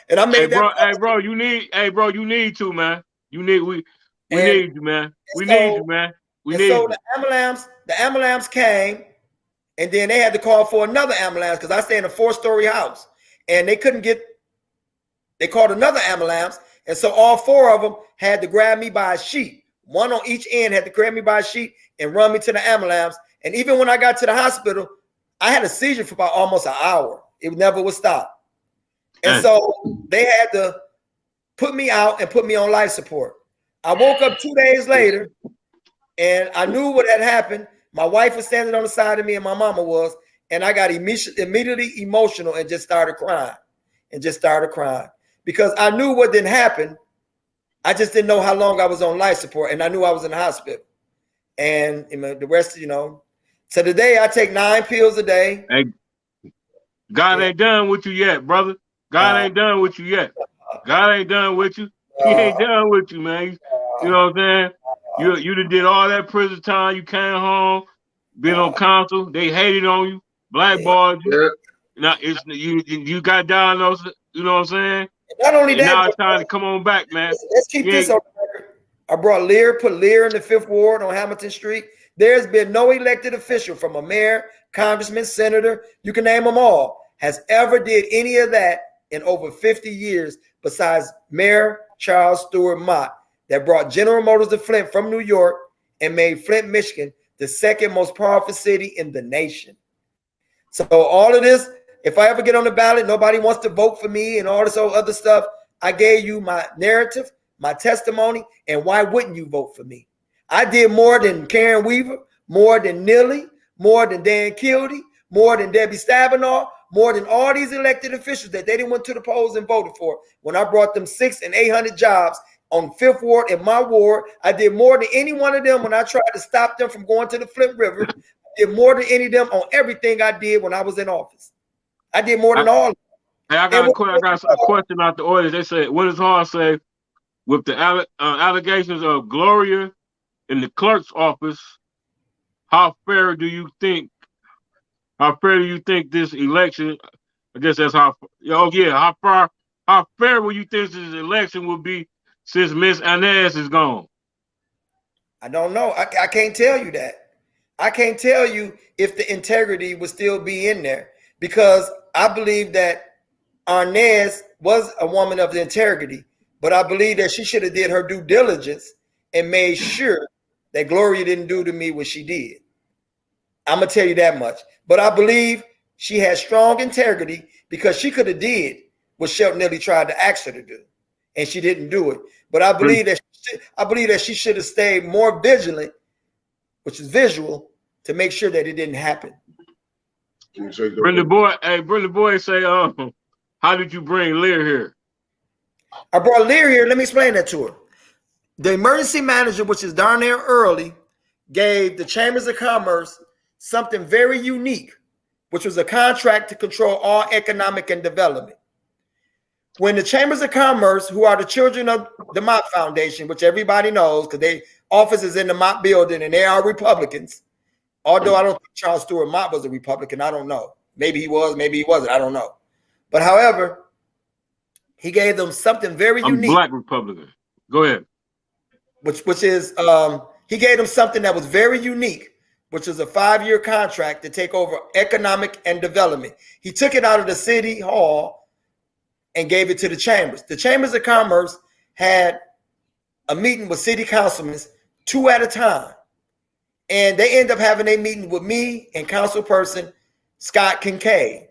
Speaker 2: And I made that.
Speaker 1: Hey, bro, you need to, man. We need you, man. We need you, man.
Speaker 2: The ambulance came, and then they had to call for another ambulance because I stay in a 4-story house, and they called another ambulance, and so all 4 of them had to grab me by a sheet. One on each end had to grab me by a sheet and run me to the ambulance. And even when I got to the hospital, I had a seizure for about almost an hour. It never would stop. And so they had to put me out and put me on life support. I woke up 2 days later, and I knew what had happened. My wife was standing on the side of me, and my mama was, and I got immediately emotional and just started crying because I knew what didn't happen. I just didn't know how long I was on life support, and I knew I was in the hospital. And the rest, so today I take 9 pills a day.
Speaker 1: Hey, God ain't done with you yet, brother. God ain't done with you yet. God ain't done with you. He ain't done with you, man. You know what I'm saying? You done did all that prison time. You came home, been on council. They hated on you, blackballed you. Now you got diagnosed. You know what I'm saying?
Speaker 2: Not only that,
Speaker 1: now it's time to come on back, man.
Speaker 2: Let's keep this on record. I put Lear in the 5th Ward on Hamilton Street. There's been no elected official, from a mayor, congressman, senator, you can name them all, has ever did any of that in over 50 years besides Mayor Charles Stewart Mott, that brought General Motors to Flint from New York and made Flint, Michigan, the 2nd most powerful city in the nation. So all of this, if I ever get on the ballot, nobody wants to vote for me and all this other stuff. I gave you my narrative, my testimony, and why wouldn't you vote for me? I did more than Karen Weaver, more than Nilly, more than Dan Kildee, more than Debbie Stabenow, more than all these elected officials that they didn't went to the polls and voted for. When I brought them 600 and 800 jobs on 5th Ward in my ward, I did more than any one of them when I tried to stop them from going to the Flint River. I did more than any of them on everything I did when I was in office. I did more than all of them.
Speaker 1: Hey, I got a question out the audience. They said, what does Hall say with the allegations of Gloria in the clerk's office? How fair do you think this election? I guess that's how. Oh yeah, how fair will you think this election will be since Miss Inez is gone?
Speaker 2: I don't know. I can't tell you that. I can't tell you if the integrity would still be in there, because I believe that Inez was a woman of the integrity, but I believe that she should have did her due diligence and made sure that Gloria didn't do to me what she did. I'm gonna tell you that much. But I believe she had strong integrity, because she could have did what Shelton Nilly tried to ask her to do, and she didn't do it. But I believe that she should have stayed more vigilant, which is visual, to make sure that it didn't happen.
Speaker 1: Brenda Boy say, how did you bring Lear here?
Speaker 2: I brought Lear here. Let me explain that to her. The emergency manager, which is down there early, gave the Chambers of Commerce something very unique, which was a contract to control all economic and development. When the Chambers of Commerce, who are the children of the Mott Foundation, which everybody knows because their office is in the Mott building and they are Republicans, although I don't think Charles Stewart Mott was a Republican, I don't know. Maybe he was, maybe he wasn't, I don't know. But however, he gave them something very unique.
Speaker 1: Black Republican. Go ahead.
Speaker 2: Which is, he gave them something that was very unique, which was a 5-year contract to take over economic and development. He took it out of the city hall and gave it to the chambers. The Chambers of Commerce had a meeting with city councilmen 2 at a time. And they end up having a meeting with me and council person Scott Kincaid.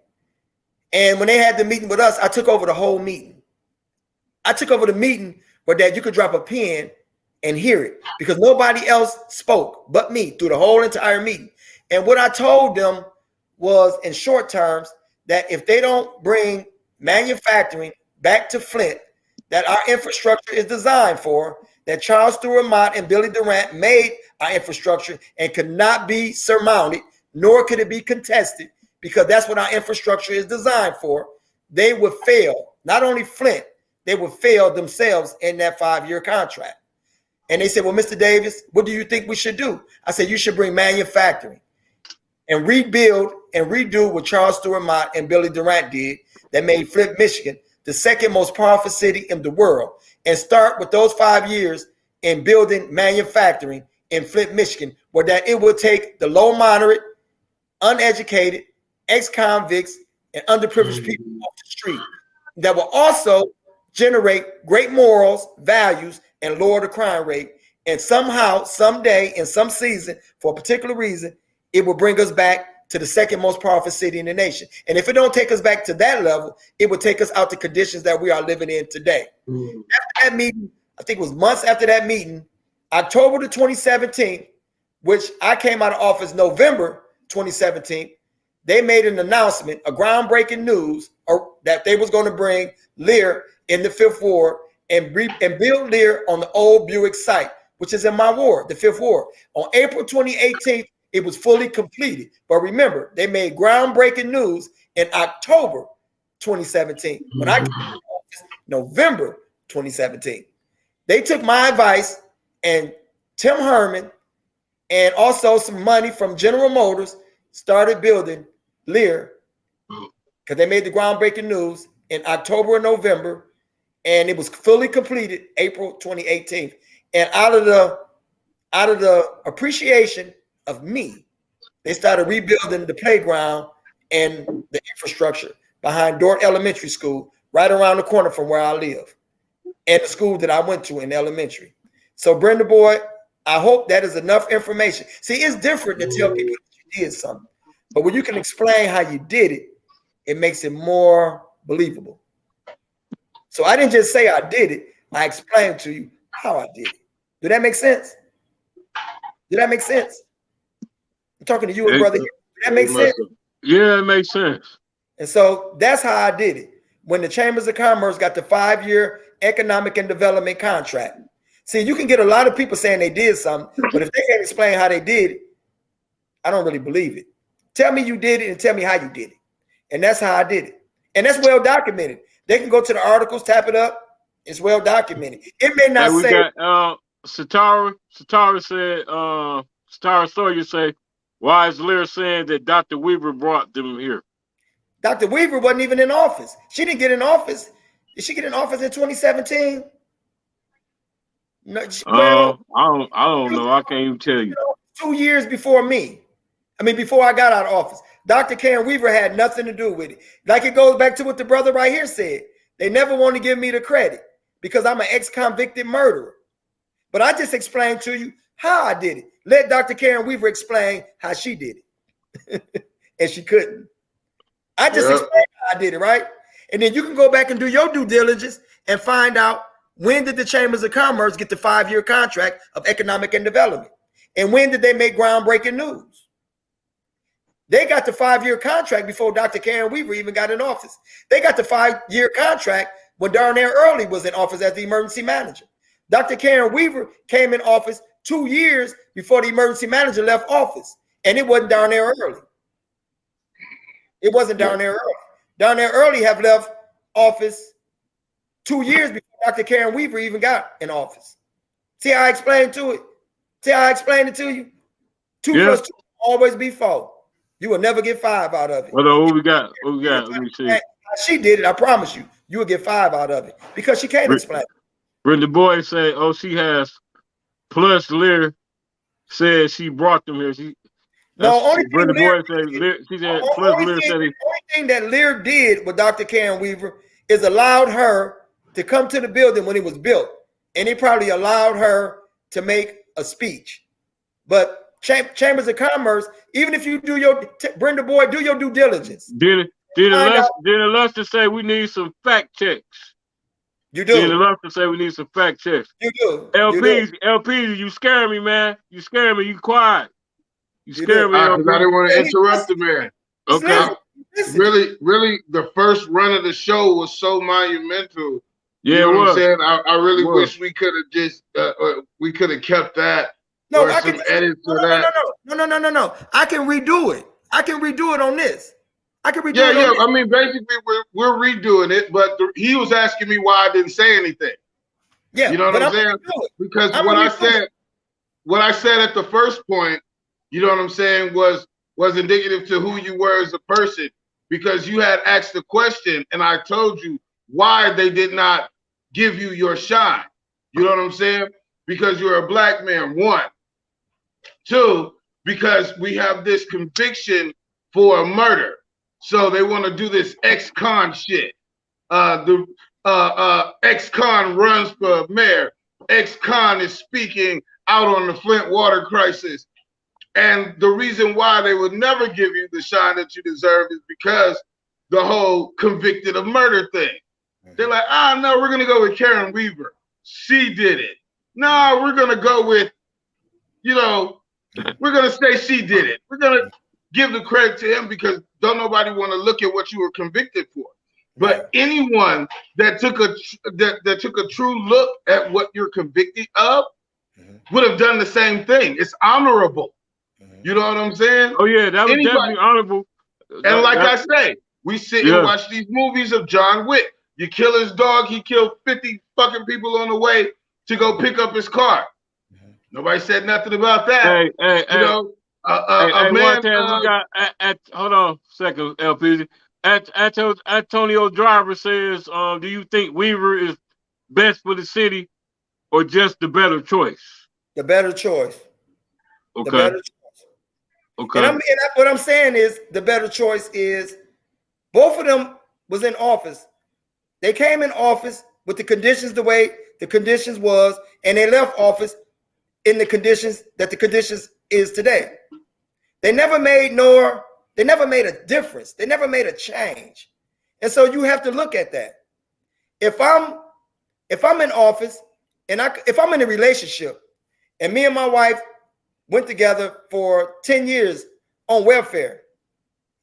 Speaker 2: And when they had the meeting with us, I took over the whole meeting. I took over the meeting where that you could drop a pen and hear it because nobody else spoke but me through the whole entire meeting. And what I told them was, in short terms, that if they don't bring manufacturing back to Flint, that our infrastructure is designed for, that Charles Stewart Mott and Billy Durant made our infrastructure and could not be surmounted, nor could it be contested, because that's what our infrastructure is designed for, they would fail. Not only Flint, they would fail themselves in that 5-year contract. And they said, well, Mr. Davis, what do you think we should do? I said, you should bring manufacturing and rebuild and redo what Charles Stewart Mott and Billy Durant did that made Flint, Michigan, the second most powerful city in the world, and start with those 5 years in building manufacturing in Flint, Michigan, where that it will take the low, moderate, uneducated, ex-convicts, and underprivileged people off the street. That will also generate great morals, values, and lower the crime rate. And somehow, someday, in some season, for a particular reason, it will bring us back to the second most powerful city in the nation. And if it don't take us back to that level, it will take us out to conditions that we are living in today. After that meeting, I think it was months after that meeting, October the 2017, which I came out of office November 2017, they made an announcement, a groundbreaking news, or that they was going to bring Lear in the 5th Ward and build Lear on the old Buick site, which is in my ward, the 5th Ward. On April 2018, it was fully completed. But remember, they made groundbreaking news in October 2017. When I came to office, November 2017. They took my advice, and Tim Herman and also some money from General Motors started building Lear, because they made the groundbreaking news in October and November, and it was fully completed April 2018. And out of the appreciation of me, they started rebuilding the playground and the infrastructure behind Dort Elementary School, right around the corner from where I live, and the school that I went to in elementary. So, Brenda Boy, I hope that is enough information. See, it's different to tell people that you did something, but when you can explain how you did it, it makes it more believable. So I didn't just say I did it. I explained to you how I did it. Did that make sense? Did that make sense? I'm talking to you and brother here. Did that make sense?
Speaker 1: Yeah, it makes sense.
Speaker 2: And so that's how I did it. When the Chambers of Commerce got the 5-year economic and development contract. See, you can get a lot of people saying they did something, but if they can't explain how they did it, I don't really believe it. Tell me you did it and tell me how you did it. And that's how I did it. And that's well documented. They can go to the articles, tap it up. It's well documented. It may not
Speaker 1: we
Speaker 2: say.
Speaker 1: Got Satara said, Satara Sawyer say, why is Lear saying that Dr. Weaver brought them here?
Speaker 2: Dr. Weaver wasn't even in office. She didn't get in office. Did she get in office in 2017? No, well,
Speaker 1: I don't know. I can't even tell you.
Speaker 2: 2 years before me. I mean, before I got out of office. Dr. Karen Weaver had nothing to do with it. Like, it goes back to what the brother right here said. They never want to give me the credit because I'm an ex-convicted murderer. But I just explained to you how I did it. Let Dr. Karen Weaver explain how she did it. And she couldn't. I just explained how I did it, right? And then you can go back and do your due diligence and find out, when did the Chambers of Commerce get the 5-year contract of economic and development? And when did they make groundbreaking news? They got the 5-year contract before Dr. Karen Weaver even got in office. They got the 5-year contract when Darnell Early was in office as the emergency manager. Dr. Karen Weaver came in office 2 years before the emergency manager left office. And it wasn't Darnell Early. It wasn't Darnell Early. Darnell Early have left office 2 years before Dr. Karen Weaver even got in office. See how I explained to it? See how I explained it to you? 2 plus 2 will always be 4. You will never get 5 out of it.
Speaker 1: Well, what we got? What we got? Let me see.
Speaker 2: She did it. I promise you. You will get 5 out of it because she can't explain.
Speaker 1: Brenda Boy said, "Oh, she has." Plus, Lear said she brought them here.
Speaker 2: Only
Speaker 1: Brenda Boy said she said. Plus, Lear said
Speaker 2: the only thing that Lear did with Dr. Karen Weaver is allowed her to come to the building when it was built, and he probably allowed her to make a speech. But chambers of commerce, even if you do bring the boy, do your due diligence.
Speaker 1: Did the Luster say we need some fact checks?
Speaker 2: You do.
Speaker 1: Did the Luster say we need some fact checks?
Speaker 2: You do.
Speaker 1: LPs, you scare me, man. You scare me. You quiet. You scare me.
Speaker 4: I didn't want to interrupt the man.
Speaker 1: Okay.
Speaker 2: Listen.
Speaker 4: Really, the first run of the show was so monumental.
Speaker 1: Yeah,
Speaker 4: you know what I'm saying? I really
Speaker 1: It
Speaker 4: wish we could have just we could have kept that.
Speaker 2: No,
Speaker 4: or
Speaker 2: I
Speaker 4: some
Speaker 2: can
Speaker 4: edits to that.
Speaker 2: No. I can redo it. I can redo it on this. I can redo it.
Speaker 4: Yeah. I mean, basically, we're redoing it, but he was asking me why I didn't say anything.
Speaker 2: Yeah,
Speaker 4: you know what I'm saying? Because what I said at the first point, you know what I'm saying, was indicative to who you were as a person. Because you had asked the question, and I told you why they did not give you your shine. You know what I'm saying? Because you're a black man, one. Two, because we have this conviction for a murder. So they want to do this ex-con shit. The ex-con runs for mayor. Ex-con is speaking out on the Flint water crisis. And the reason why they would never give you the shine that you deserve is because the whole convicted of murder thing. They're like, no, we're going to go with Karen Weaver. She did it. No, we're going to go with, we're going to say she did it. We're going to give the credit to him because don't nobody want to look at what you were convicted for. But anyone that took a true look at what you're convicted of would have done the same thing. It's honorable. You know what I'm saying?
Speaker 1: Oh yeah, that was definitely honorable.
Speaker 4: And like I say, we sit and watch these movies of John Wick. You kill his dog, he killed 50 fucking people on the way to go pick up his car. Nobody said nothing about that.
Speaker 1: Hold on a second, LPZ. Antonio Driver says, do you think Weaver is best for the city or just the better choice?
Speaker 2: The better choice.
Speaker 1: Okay.
Speaker 2: The better choice.
Speaker 1: Okay.
Speaker 2: And what I'm saying is the better choice is both of them was in office. They came in office with the conditions the way the conditions was, and they left office in the conditions that the conditions is today. They never made a difference. They never made a change. And so you have to look at that. If I'm in office and if I'm in a relationship and me and my wife went together for 10 years on welfare,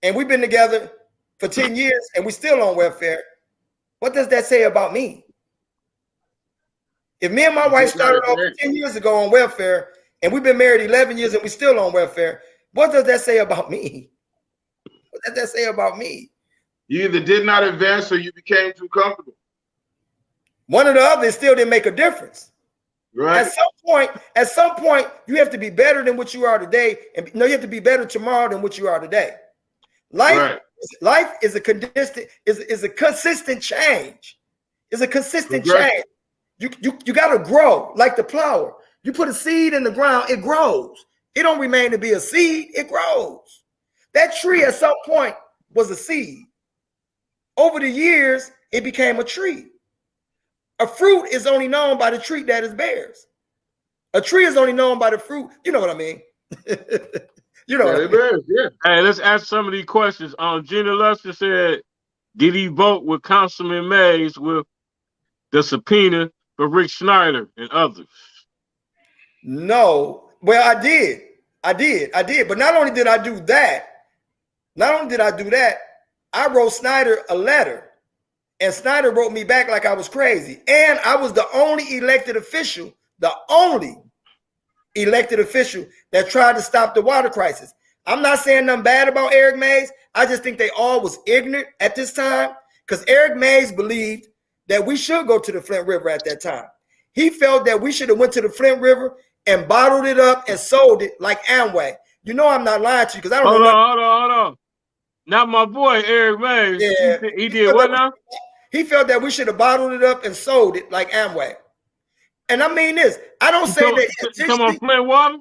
Speaker 2: and we've been together for 10 years and we still on welfare, what does that say about me? If me and my wife started off 10 years ago on welfare and we've been married 11 years and we still on welfare, what does that say about me? What does that say about me?
Speaker 4: You either did not advance or you became too comfortable.
Speaker 2: One or the other still didn't make a difference.
Speaker 4: Right.
Speaker 2: At some point, you have to be better than what you are today, and you have to be better tomorrow than what you are today. Life is a consistent change. It's a consistent change. You got to grow like the flower. You put a seed in the ground, it grows. It don't remain to be a seed, it grows. That tree at some point was a seed. Over the years, it became a tree. A fruit is only known by the tree that it bears. A tree is only known by the fruit. You know what I mean? You know what I mean?
Speaker 4: Yeah.
Speaker 1: Hey, let's ask some of these questions. Gina Luster said, did he vote with Councilman Mays with the subpoena for Rick Snyder and others?
Speaker 2: No. Well, I did. But not only did I do that, I wrote Snyder a letter. And Snyder wrote me back like I was crazy. And I was the only elected official that tried to stop the water crisis. I'm not saying nothing bad about Eric Mays. I just think they all was ignorant at this time because Eric Mays believed that we should go to the Flint River at that time. He felt that we should have went to the Flint River and bottled it up and sold it like Amway. You know I'm not lying to you because I don't know.
Speaker 1: Hold on. Not my boy Eric Mays.
Speaker 2: Yeah,
Speaker 1: he did what now?
Speaker 2: He felt that we should have bottled it up and sold it like Amway. And I mean this. I don't say that.
Speaker 1: Come on, Flint water?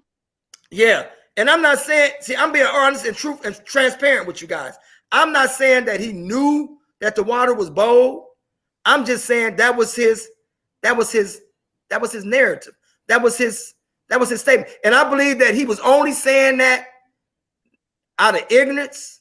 Speaker 2: Yeah. And I'm not saying, see, I'm being honest and truth and transparent with you guys. I'm not saying that he knew that the water was bold. I'm just saying that was his narrative. That was his That was his statement. And I believe that he was only saying that out of ignorance,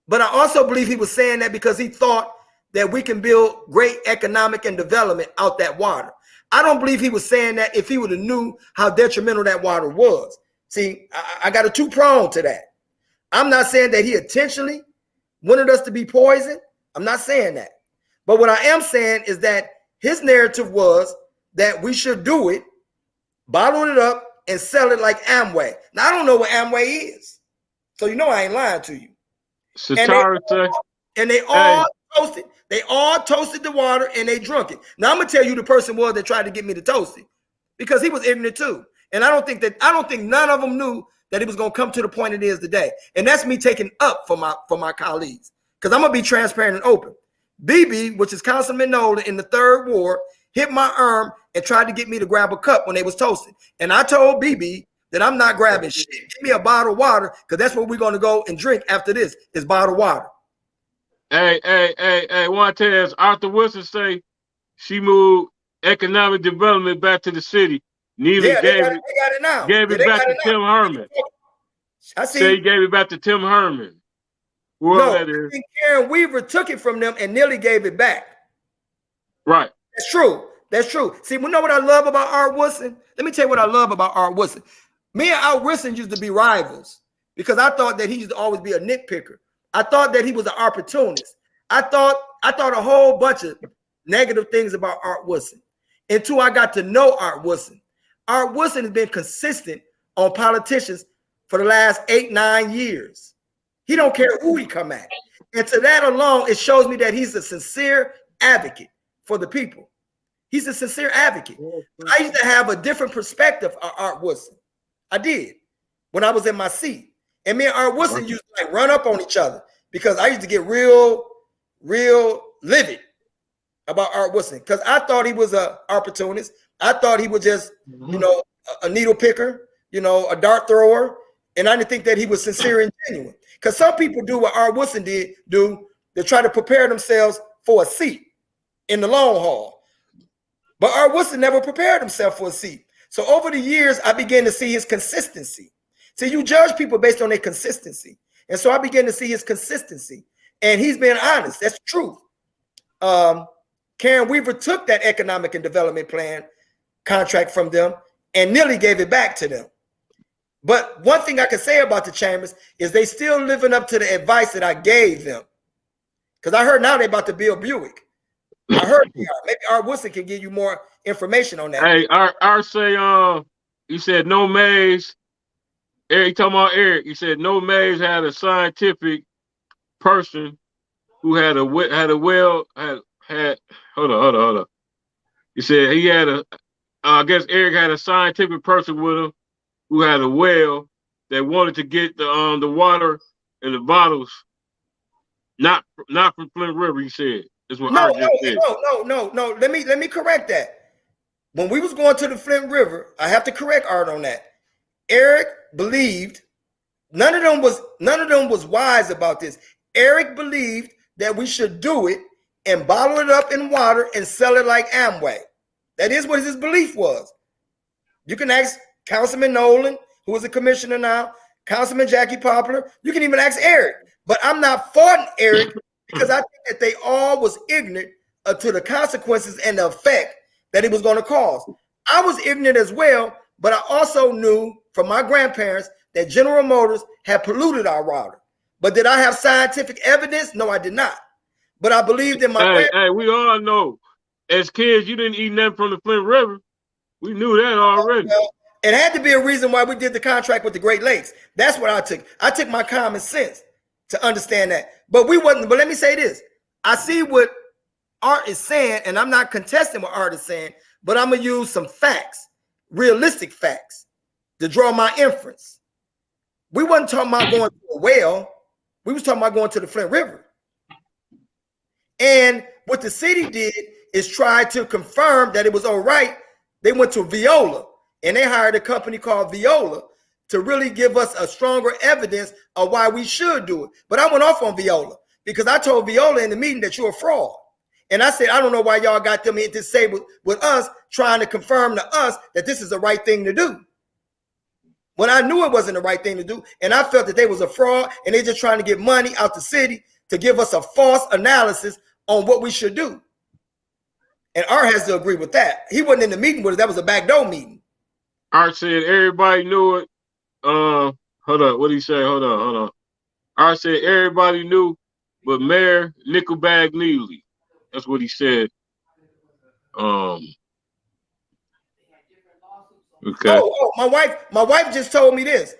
Speaker 2: But I also believe he was saying that because he thought that we can build great economic and development out that water. I don't believe he was saying that if he would have knew how detrimental that water was. See, I got a two-prong to that. I'm not saying that he intentionally wanted us to be poisoned. I'm not saying that. But what I am saying is that his narrative was that we should do it, bottle it up, and sell it like Amway. Now, I don't know what Amway is. So you know I ain't lying to you. And they all toasted. They all toasted the water and they drunk it. Now I'm gonna tell you the person was that tried to get me to toast it because he was ignorant too. And I don't think none of them knew that it was gonna come to the point it is today. And that's me taking up for my colleagues because I'm gonna be transparent and open. BB, which is Councilman Nolan in the 3rd Ward, hit my arm and tried to get me to grab a cup when they was toasted. And I told BB that I'm not grabbing shit. Give me a bottle of water because that's what we're gonna go and drink after this is bottled water.
Speaker 1: Hey, Wantaz, Arthur Wilson say she moved economic development back to the city. Neely gave it back to Tim Herman.
Speaker 2: I see.
Speaker 1: Say he gave it back to Tim Herman. Whoever that is.
Speaker 2: I think Karen Weaver took it from them and nearly gave it back.
Speaker 1: Right.
Speaker 2: That's true. That's true. See, you know what I love about Art Wilson? Let me tell you what I love about Art Wilson. Me and Art Wilson used to be rivals because I thought that he used to always be a nitpicker. I thought that he was an opportunist. I thought a whole bunch of negative things about Art Wilson until I got to know Art Wilson. Art Wilson has been consistent on politicians for the last 8-9 years. He don't care who he come at. And to that alone, it shows me that he's a sincere advocate for the people. He's a sincere advocate. I used to have a different perspective of Art Wilson. I did when I was in my seat. And me and Art Wilson used to like run up on each other because I used to get real livid about Art Wilson because I thought he was an opportunist. I thought he was just, a needle picker, a dart thrower. And I didn't think that he was sincere and genuine. Because some people do what Art Wilson did, they try to prepare themselves for a seat in the long haul. But Art Wilson never prepared himself for a seat. So over the years, I began to see his consistency. So you judge people based on their consistency. And so I began to see his consistency. And he's being honest. That's true. Karen Weaver took that economic and development plan contract from them and nearly gave it back to them. But one thing I can say about the Chambers is they still living up to the advice that I gave them. Because I heard now they're about to build Buick. I heard maybe Art Wilson can give you more information on that.
Speaker 1: Hey, Art say, you said no Mays. Eric talking about Eric. He said no Mays had a scientific person who had hold on. He said he had I guess Eric had a scientific person with him who had a well that wanted to get the water in the bottles, not from Flint River. He said that's what Art just said.
Speaker 2: No. Let me correct that. When we was going to the Flint River, I have to correct Art on that. Eric believed none of them was wise about this. Eric believed that we should do it and bottle it up in water and sell it like Amway. That is what his belief was. You can ask Councilman Nolan, who is a commissioner now, Councilman Jackie Poplar. You can even ask Eric. But I'm not faulting Eric because I think that they all was ignorant to the consequences and the effect that it was going to cause. I was ignorant as well, but I also knew from my grandparents that General Motors had polluted our water. But did I have scientific evidence? No, I did not. But I believed in my
Speaker 1: Hey, we all know. As kids, you didn't eat nothing from the Flint River. We knew that already.
Speaker 2: Well, it had to be a reason why we did the contract with the Great Lakes. That's what I took. I took my common sense to understand that. But let me say this. I see what Art is saying, and I'm not contesting what Art is saying, but I'm going to use some facts, realistic facts, to draw my inference. We wasn't talking about going to a well. We was talking about going to the Flint River. And what the city did is try to confirm that it was all right. They went to Viola, and they hired a company called Viola to really give us a stronger evidence of why we should do it. But I went off on Viola because I told Viola in the meeting that you're a fraud. And I said, I don't know why y'all got them in this table with us, trying to confirm to us that this is the right thing to do. When I knew it wasn't the right thing to do, and I felt that they was a fraud, and they just trying to get money out the city to give us a false analysis on what we should do. And Art has to agree with that. He wasn't in the meeting with us. That was a backdoor meeting.
Speaker 1: Art said everybody knew it. Hold up. What did he say? Hold on. Art said everybody knew, but Mayor Nickelbag Neely. That's what he said. Okay.
Speaker 2: Oh, my wife just told me this.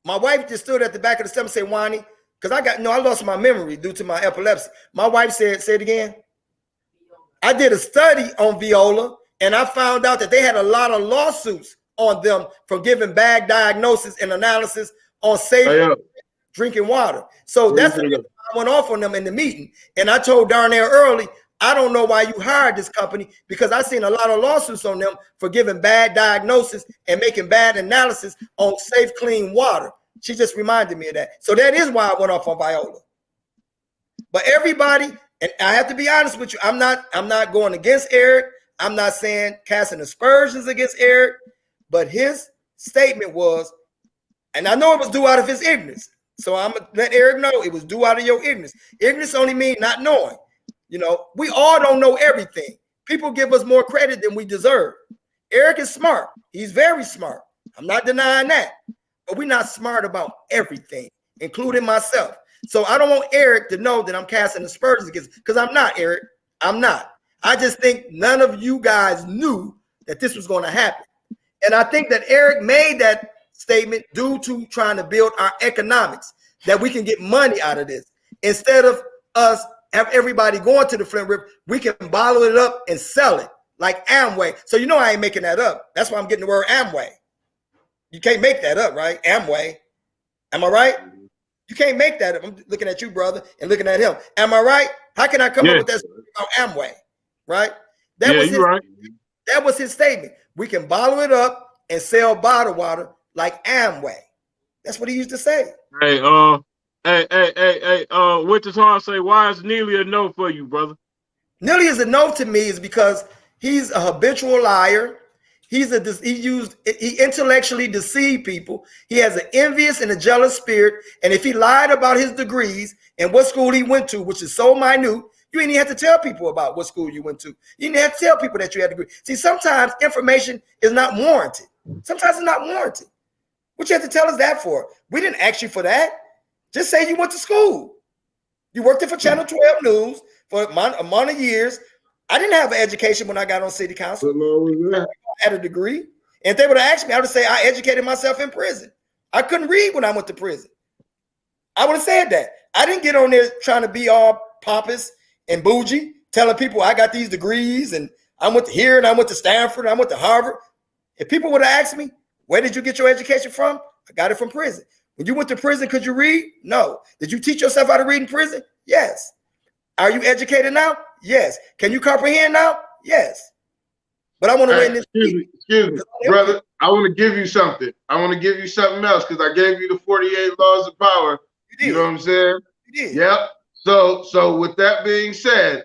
Speaker 2: My wife just stood at the back of the step and said, Wani, because I lost my memory due to my epilepsy. My wife said, say it again. I did a study on Viola, and I found out that they had a lot of lawsuits on them for giving bad diagnosis and analysis on safe drinking water. So that's the reason I went off on them in the meeting. And I told Darnell early, I don't know why you hired this company, because I seen a lot of lawsuits on them for giving bad diagnosis and making bad analysis on safe, clean water. She just reminded me of that. So that is why I went off on Viola. But everybody, and I have to be honest with you, I'm not going against Eric. I'm not saying casting aspersions against Eric, but his statement was, and I know it was due out of his ignorance. So I'm gonna let Eric know it was due out of your ignorance. Ignorance only means not knowing. You know, we all don't know everything. People give us more credit than we deserve. Eric is smart. He's very smart. I'm not denying that. But we're not smart about everything, including myself. So I don't want Eric to know that I'm casting aspersions against, because I'm not, Eric. I'm not. I just think none of you guys knew that this was going to happen. And I think that Eric made that statement due to trying to build our economics, that we can get money out of this. Instead of us have everybody going to the Flint River, we can bottle it up and sell it like Amway. So you know I ain't making that up. That's why I'm getting the word Amway. You can't make that up, right? Amway. Am I right? You can't make that up. I'm looking at you, brother, and looking at him. Am I right? How can I come up with that about Amway? Right? That was his statement. We can bottle it up and sell bottled water like Amway. That's what he used to say.
Speaker 1: Hey, what does Hall say? Why is Neely a no for you, brother?
Speaker 2: Neely is a no to me is because he's a habitual liar. He intellectually deceived people. He has an envious and a jealous spirit. And if he lied about his degrees and what school he went to, which is so minute, you ain't even have to tell people about what school you went to. You didn't have to tell people that you had a degree. See, sometimes information is not warranted. Sometimes it's not warranted. What you have to tell us that for? We didn't ask you for that. Just say you went to school. You worked for Channel 12 News for a amount of years. I didn't have an education when I got on city council. I had a degree. And if they would have asked me, I would say I educated myself in prison. I couldn't read when I went to prison. I would have said that. I didn't get on there trying to be all pompous and bougie, telling people I got these degrees and I went to here and I went to Stanford and I went to Harvard. If people would have asked me, where did you get your education from? I got it from prison. When you went to prison, could you read? No. Did you teach yourself how to read in prison? Yes. Are you educated now? Yes. Can you comprehend now? Yes. But I want to win this.
Speaker 4: Excuse me, brother. I want to give you something. I want to give you something else because I gave you the 48 laws of power. You know what I'm saying?
Speaker 2: You did.
Speaker 4: Yep. So with that being said,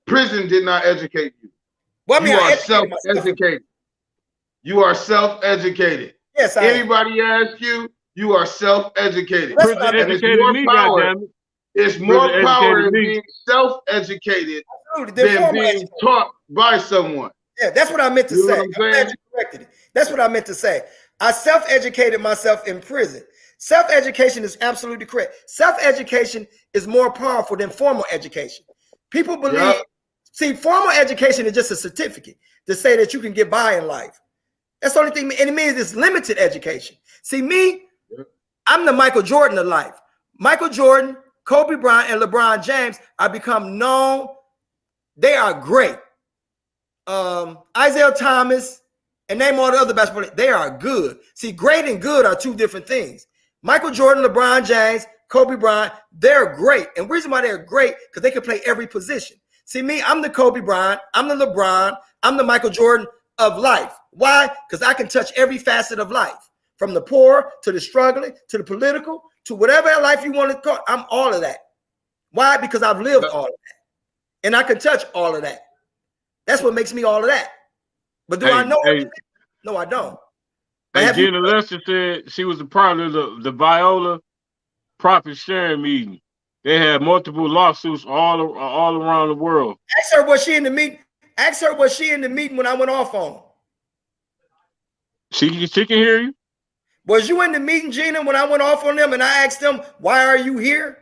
Speaker 4: prison did not educate you.
Speaker 2: Well, I mean,
Speaker 4: you are self-educated. You are self-educated.
Speaker 2: Yes,
Speaker 4: anybody asks you, you are self-educated.
Speaker 1: Prison educated me, goddammit.
Speaker 4: It's more power in being self-educated than being taught by someone.
Speaker 2: Yeah, that's what I meant to say. I'm glad you corrected it. That's what I meant to say. I self-educated myself in prison. Self-education is absolutely correct. Self-education is more powerful than formal education. People believe, see, formal education is just a certificate to say that you can get by in life. That's the only thing, and it means it's limited education. See, me, I'm the Michael Jordan of life. Michael Jordan, Kobe Bryant, and LeBron James, I become known. They are great. Isaiah Thomas, and name all the other basketball players, they are good. See, great and good are two different things. Michael Jordan, LeBron James, Kobe Bryant, they're great. And the reason why they're great, because they can play every position. See, me, I'm the Kobe Bryant, I'm the LeBron, I'm the Michael Jordan of life. Why? Because I can touch every facet of life, from the poor to the struggling to the political to whatever life you want to call. I'm all of that. Why? Because I've lived all of that. and I can touch all of that. That's what makes me all of that. But do I know everything? No, I don't.
Speaker 1: Hey, Gina Lester said she was a part of the Viola profit sharing meeting. They had multiple lawsuits all around the world.
Speaker 2: Ask her, was she in the meeting? Ask her, was she in the meeting when I went off on her?
Speaker 1: She can hear you.
Speaker 2: Was you in the meeting, Gina, when I went off on them and I asked them, why are you here?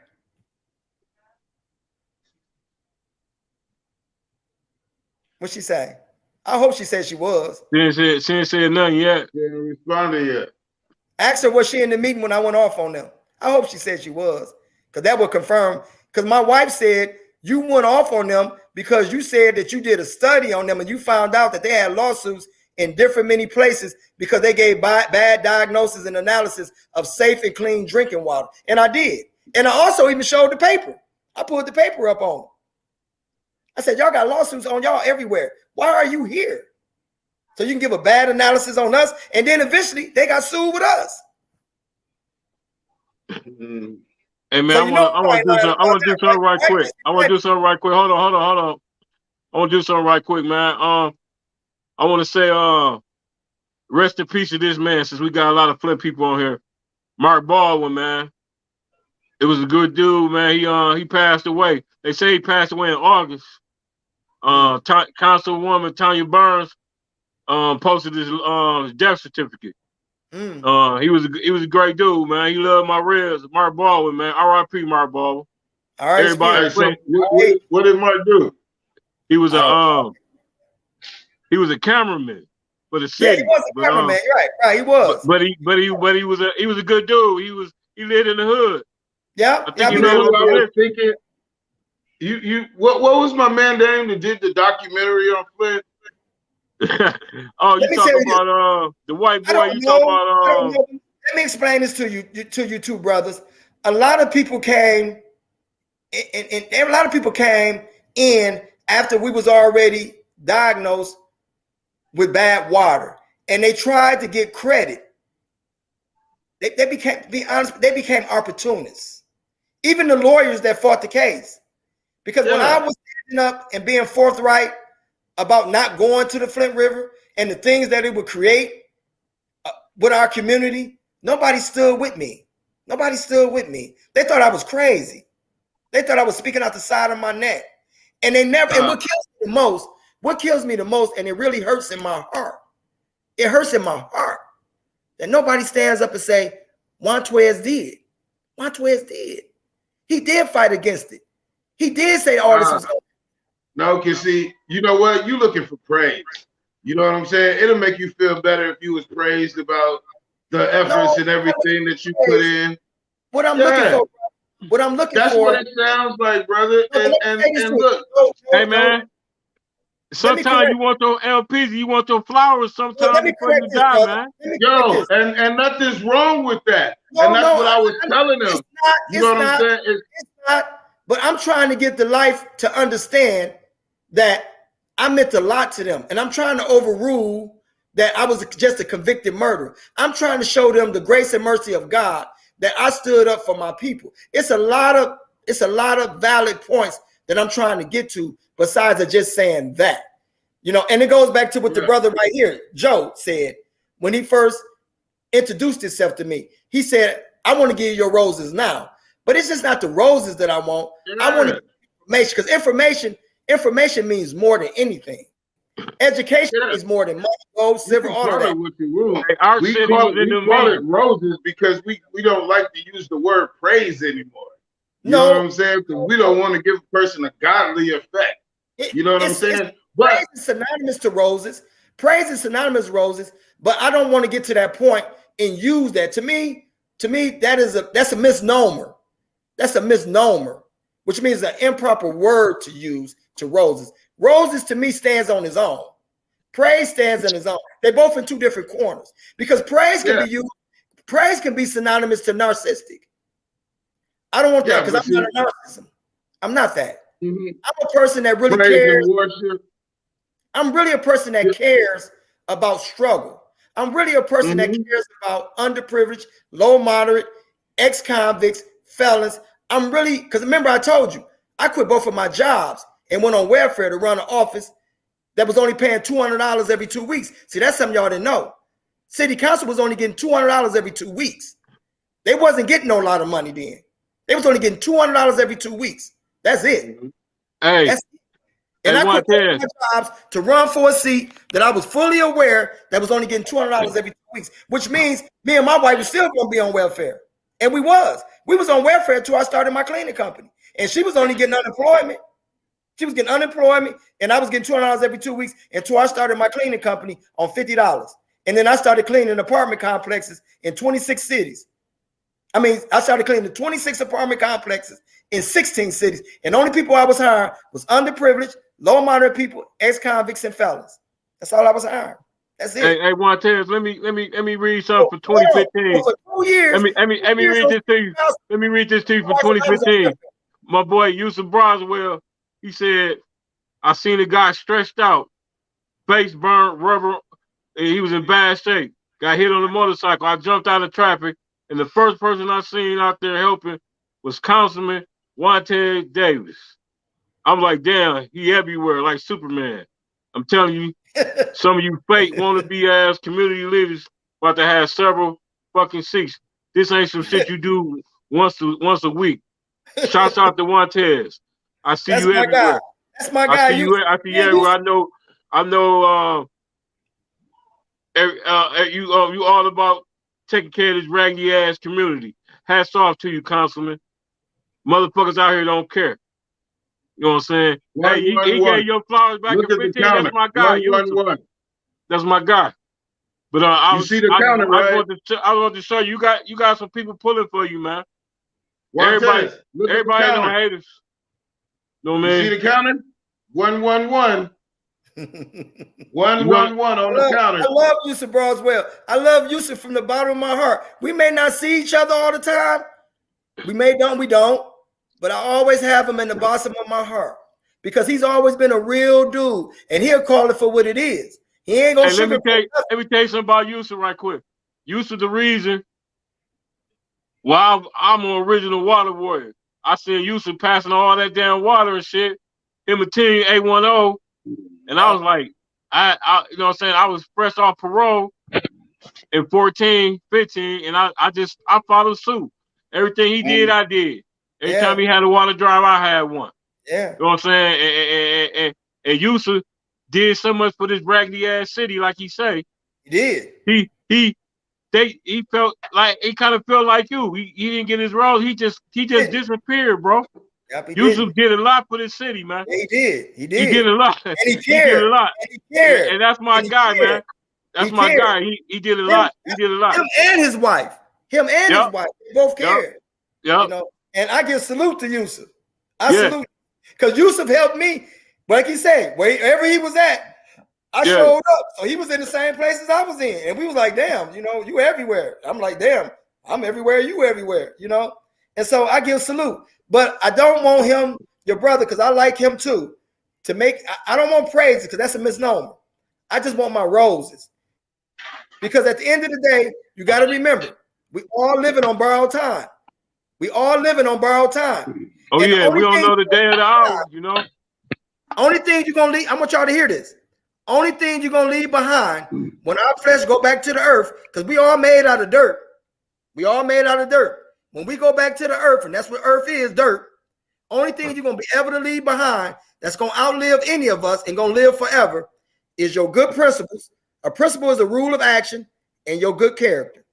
Speaker 2: What'd she say? I hope she said she was.
Speaker 1: She ain't said nothing yet.
Speaker 4: She didn't respond yet.
Speaker 2: Ask her, was she in the meeting when I went off on them? I hope she said she was, because that would confirm. Because my wife said you went off on them because you said that you did a study on them and you found out that they had lawsuits in different many places because they gave bad diagnosis and analysis of safe and clean drinking water. And I did. And I also even showed the paper. I pulled the paper up on them. I said, y'all got lawsuits on y'all everywhere. Why are you here? So you can give a bad analysis on us, and then eventually they got sued with us.
Speaker 1: Hey man, so I want to do something right quick. I want to do something right quick. Hold on. I want to do something right quick, man. I want to say, rest in peace to this man, since we got a lot of Flint people on here. Mark Baldwin, man. It was a good dude, man. He passed away. They say he passed away in August. Councilwoman Tanya Burns posted his death certificate. He was a great dude, man. He loved my Reds. Mark Baldwin, man. R.I.P. Mark Baldwin.
Speaker 2: All right,
Speaker 4: everybody. So what did Mark do?
Speaker 1: He was a cameraman for the city.
Speaker 2: Yeah, he was a cameraman. Right. He was.
Speaker 1: But he was a good dude. He lived in the hood.
Speaker 2: Yeah.
Speaker 1: I think
Speaker 4: you know what I was thinking. What was my man name that did the documentary on Flint?
Speaker 1: Oh, you talking about the white boy? You talking about?
Speaker 2: Let me explain this to you two brothers. A lot of people came, and a lot of people came in after we was already diagnosed with bad water, and they tried to get credit. They became, to be honest, they became opportunists. Even the lawyers that fought the case, because when I was standing up and being forthright about not going to the Flint River and the things that it would create with our community, nobody stood with me. Nobody stood with me. They thought I was crazy. They thought I was speaking out the side of my neck. And they never, and what kills me the most, and it really hurts in my heart. It hurts in my heart that nobody stands up and say, Wantaz did. Wantaz did. He did fight against it. He did say all this was going.
Speaker 4: No, because see, you know what? You looking for praise. You know what I'm saying? It'll make you feel better if you was praised about the efforts and everything that you put in.
Speaker 2: What I'm looking for. What I'm looking
Speaker 4: That's
Speaker 2: for.
Speaker 4: That's what it sounds like, brother. And look.
Speaker 1: Hey, man. Sometimes you want those LPs, you want those flowers sometimes before you die, man.
Speaker 4: Yo, and nothing's wrong with that. And that's what I was telling them. You know what I'm saying?
Speaker 2: It's not, but I'm trying to get the life to understand that I meant a lot to them. And I'm trying to overrule that I was just a convicted murderer. I'm trying to show them the grace and mercy of God, that I stood up for my people. It's a lot of valid points that I'm trying to get to, besides of just saying that, and it goes back to what the brother right here, Joe, said when he first introduced himself to me. He said, I want to give you your roses now, but it's just not the roses that I want. I want information, because information means more than anything. Education is more than money, gold, silver, all of that.
Speaker 4: We call it roses because we don't like to use the word praise anymore. You know what I'm saying? Because we don't want to give a person a godly effect. You know what I'm saying?
Speaker 2: But praise is synonymous to roses. Praise is synonymous to roses. But I don't want to get to that point and use that. To me, that's a misnomer. That's a misnomer, which means an improper word to use to roses. Roses to me stands on its own. Praise stands on its own. They're both in two different corners, because praise can be used. Praise can be synonymous to narcissistic. I don't want that, because I'm not a narcissism. I'm not that. I'm a person that really cares. I'm really a person that cares about struggle. I'm really a person that cares about underprivileged, low moderate, ex-convicts, felons. I'm really, because remember I told you, I quit both of my jobs and went on welfare to run an office that was only paying $200 every 2 weeks. See, that's something y'all didn't know. City council was only getting $200 every 2 weeks. They wasn't getting no lot of money then. They was only getting $200 every 2 weeks. That's it.
Speaker 1: Hey,
Speaker 2: that's it. And I quit my jobs to run for a seat that I was fully aware that was only getting $200 every 2 weeks, which means me and my wife was still going to be on welfare. And we was on welfare until I started my cleaning company. And she was only getting unemployment. She was getting unemployment, and I was getting $200 every 2 weeks until I started my cleaning company on $50. And then I started cleaning apartment complexes in 26 cities. I started cleaning 26 apartment complexes in 16 cities. And the only people I was hiring was underprivileged, low moderate people, ex-convicts, and felons. That's all I was hiring. That's it.
Speaker 1: Hey, Wantaz, let me read something for 2015.
Speaker 2: For 2 years.
Speaker 1: Let me read this to you. Let me read this to you for 2015. My boy Yusuf Broswell, he said, I seen a guy stretched out, face burned, rubber. He was in bad shape. Got hit on the motorcycle. I jumped out of traffic, and the first person I seen out there helping was Councilman Wantaz Davis. I'm like, damn, he everywhere like Superman. I'm telling you, some of you fake wannabe ass community leaders about to have several fucking seats. This ain't some shit you do once a week. Shouts out to Wantaz. I see you everywhere.
Speaker 2: Guy. That's my guy.
Speaker 1: I see you everywhere. I know. You all about taking care of this raggedy ass community. Hats off to you, Councilman. Motherfuckers out here don't care. You know what I'm saying? Hey, he gave your flowers back in 15. That's my guy. That's my guy. But I see the counter, right? I want to show you. You got some people pulling for you, man. Everybody don't hate us. You know what I mean?
Speaker 4: See the counter? 111. 111 on the counter.
Speaker 2: I love Yusuf Broswell. I love Yusuf from the bottom of my heart. We may not see each other all the time. We don't. But I always have him in the bottom of my heart because he's always been a real dude, and he'll call it for what it is. He ain't gonna.
Speaker 1: Let me tell you something about Yusuf right quick. Yusuf the reason why I'm an original water warrior. I seen Yusuf passing all that damn water and shit. Him and Team A10, and I was like, I you know what I'm saying? I was fresh off parole in 14, 15, and I followed suit. Everything he did, I did. Every time he had a water drive, I had one.
Speaker 2: Yeah.
Speaker 1: You know what I'm saying? And Yusuf did so much for this raggedy ass city, like he say.
Speaker 2: He did.
Speaker 1: He felt like he kind of felt like you. He didn't get his role. He just disappeared, bro.
Speaker 2: Yep,
Speaker 1: Yusuf did a lot for this city, man.
Speaker 2: Yeah, he did.
Speaker 1: He did a lot.
Speaker 2: And he cared.
Speaker 1: He did a lot.
Speaker 2: And he cared.
Speaker 1: And that's my guy, man. That's my guy. He did a lot. He did a lot.
Speaker 2: Him and his wife. His wife. They both cared.
Speaker 1: Yeah.
Speaker 2: You know. And I give salute to Yusuf. I salute because Yusuf helped me. Like he said, wherever he was at, I showed up. So he was in the same places I was in. And we was like, damn, you everywhere. I'm like, damn, I'm everywhere, you everywhere, And so I give salute. But I don't want him, your brother, because I like him too, to make, I don't want praises because that's a misnomer. I just want my roses. Because at the end of the day, you got to remember, we all living on borrowed time. We all living on borrowed time.
Speaker 1: Oh, and yeah, we don't know the day of the hour,
Speaker 2: Only thing you're going to leave, I want y'all to hear this. Only thing you're going to leave behind when our flesh go back to the earth, because we all made out of dirt. We all made out of dirt. When we go back to the earth, and that's what earth is, dirt, only thing you're going to be able to leave behind that's going to outlive any of us and going to live forever is your good principles. A principle is a rule of action and your good character.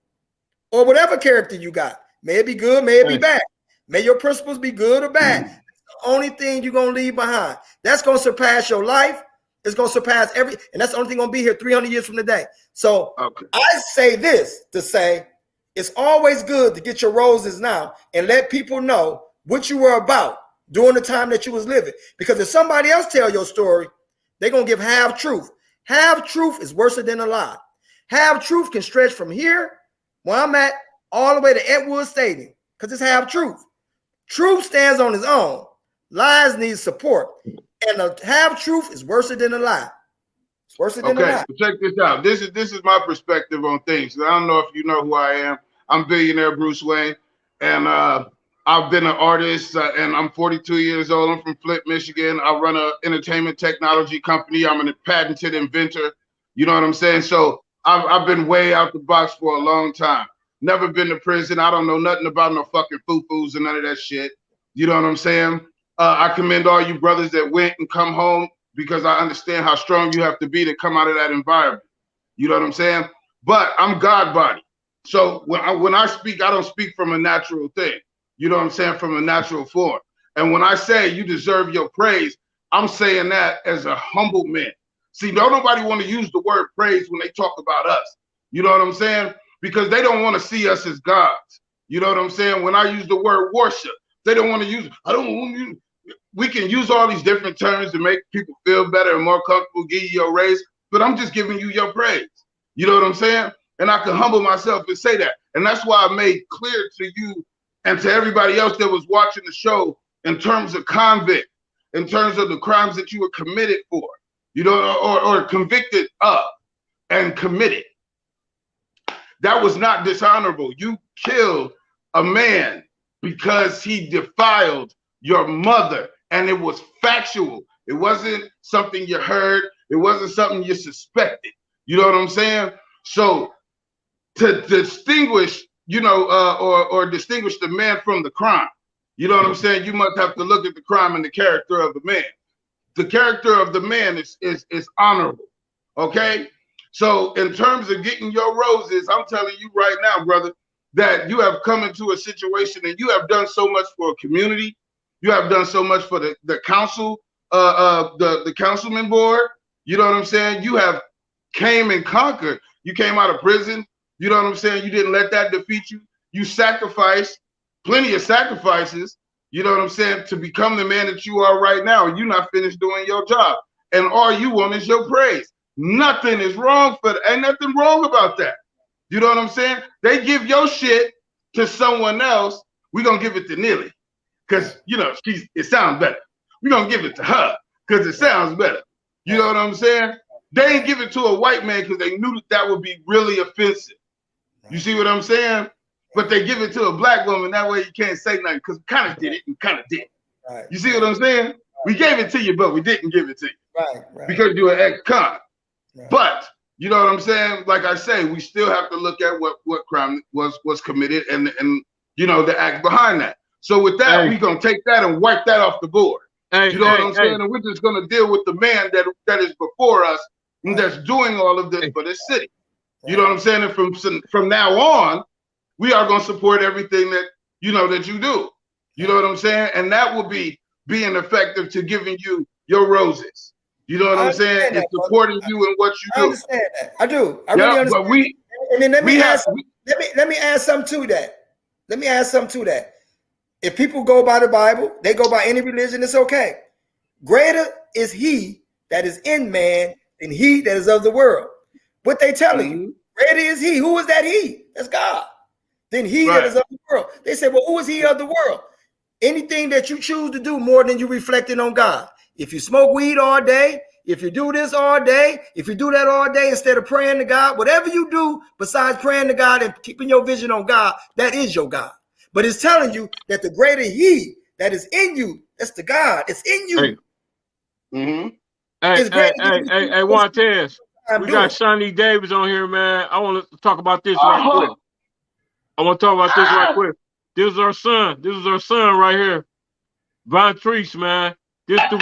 Speaker 2: Or whatever character you got. May it be good, may it be bad. May your principles be good or bad. That's the only thing you're going to leave behind. That's going to surpass your life. It's going to surpass and that's the only thing going to be here 300 years from today. So I say this to say, it's always good to get your roses now and let people know what you were about during the time that you was living. Because if somebody else tell your story, they're going to give half truth. Half truth is worse than a lie. Half truth can stretch from here, where I'm at, all the way to Edgewood Stadium, because it's half truth. Truth stands on its own. Lies need support. And a half truth is worse than a lie. It's worse than a lie.
Speaker 4: Okay, so check this out. This is my perspective on things. I don't know if you know who I am. I'm billionaire Bruce Wayne. And I've been an artist, and I'm 42 years old. I'm from Flint, Michigan. I run an entertainment technology company. I'm a patented inventor. You know what I'm saying? So I've been way out the box for a long time. Never been to prison. I don't know nothing about no fucking foo-foos and none of that shit. You know what I'm saying? I commend all you brothers that went and come home, because I understand how strong you have to be to come out of that environment. You know what I'm saying? But I'm God body. So when I speak, I don't speak from a natural thing. You know what I'm saying? From a natural form. And when I say you deserve your praise, I'm saying that as a humble man. See, don't nobody want to use the word praise when they talk about us. You know what I'm saying? Because they don't want to see us as gods. You know what I'm saying? When I use the word worship, they don't want to use, I don't want to use, we can use all these different terms to make people feel better and more comfortable, give you your raise, but I'm just giving you your praise. You know what I'm saying? And I can humble myself and say that. And that's why I made clear to you and to everybody else that was watching the show, in terms of convict, in terms of the crimes that you were committed for, you know, or convicted of and committed. That was not dishonorable. You killed a man because he defiled your mother, and it was factual. It wasn't something you heard. It wasn't something you suspected. You know what I'm saying? So to distinguish, you know, or distinguish the man from the crime, you know what I'm saying? You must have to look at the crime and the character of the man. The character of the man is honorable. Okay? So in terms of getting your roses, I'm telling you right now, brother, that you have come into a situation and you have done so much for a community. You have done so much for the council, the councilman board. You know what I'm saying? You have came and conquered. You came out of prison. You know what I'm saying? You didn't let that defeat you. You sacrificed plenty of sacrifices, you know what I'm saying, to become the man that you are right now. You're not finished doing your job. And all you want is your praise. Nothing is wrong for that. Ain't nothing wrong about that. You know what I'm saying? They give your shit to someone else. We're going to give it to Nilly because, you know, it sounds better. We're going to give it to her because it sounds better. You know what I'm saying? They ain't give it to a white man because they knew that would be really offensive. You see what I'm saying? But they give it to a black woman. That way you can't say nothing because we kind of did it and kind of didn't. Right. You see what I'm saying? Right. We gave it to you, but we didn't give it to you. Right. Because you're an ex-con. Right. But, you know what I'm saying? Like I say, we still have to look at what crime was committed and you know, the act behind that. So with that, we're going to take that and wipe that off the board. You know what I'm saying? And we're just going to deal with the man that is before us and that's doing all of this for this city. You know what I'm saying? And from now on, we are going to support everything that, you know, that you do. You know what I'm saying? And that will be being effective to giving you your roses. You know what I'm saying? And supporting you in what you do.
Speaker 2: I understand that. I do. I really understand. But and then let me add something to that. Let me add something to that. If people go by the Bible, they go by any religion, it's okay. Greater is he that is in man than he that is of the world. What they telling you, greater is he. Who is that he? That's God. Then he that is of the world. They say, well, who is he of the world? Anything that you choose to do more than you reflecting on God. If you smoke weed all day, if you do this all day, if you do that all day instead of praying to God, whatever you do besides praying to God and keeping your vision on God, that is your God. But it's telling you that the greater he that is in you, that's the God. It's in you.
Speaker 1: Hey, Wantaz, we got Shawnee Davis on here, man. I want to talk about this right quick. I want to talk about this right quick. This is our son. This is our son right here. Wantaz, man. This the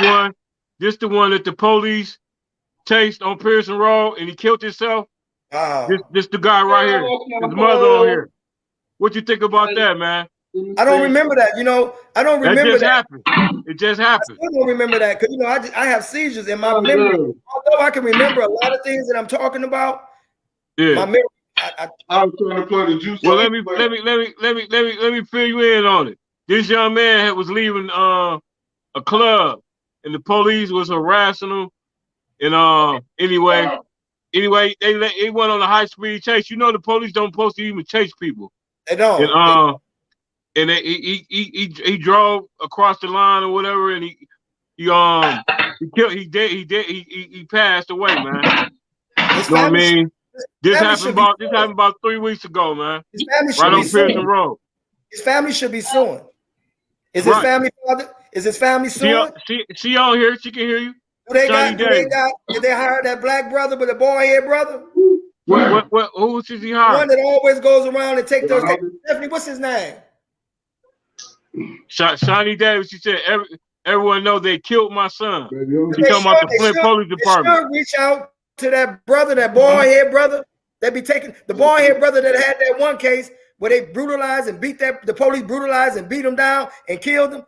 Speaker 1: one that the police chased on Pearson Road and he killed himself. This the guy right here. His mother on here. What you think about that, man?
Speaker 2: I don't remember that. You know, I don't remember that.
Speaker 1: Happened. It just happened.
Speaker 2: I don't remember that because, you know, I have seizures in my memory. Although I can remember a lot of things that I'm talking about, my memory.
Speaker 4: I was trying to play the juice.
Speaker 1: Well, let me fill you in on it. This young man was leaving a club, and the police was harassing him. And anyway, they went on a high-speed chase. You know, the police don't supposed to even chase people.
Speaker 2: They don't.
Speaker 1: And he drove across the line or whatever, and he passed away, man. You know what I mean? This happened about 3 weeks ago, man. Right on Pearson Road.
Speaker 2: His family should be suing. Is his family father? Is his family suing?
Speaker 1: She on here. She can hear you.
Speaker 2: Do they got? Did they hire that black brother with a boy head brother?
Speaker 1: What? Who is he hiring?
Speaker 2: One that always goes around and take those. Stephanie, what's his name?
Speaker 1: Shawnee Davis. She said everyone knows they killed my son. She talking about the Flint Police Department.
Speaker 2: Should reach out to that brother, that boy head brother. They be taking the boy head brother that had that one case where they brutalized and beat the police brutalized and beat him down and killed him.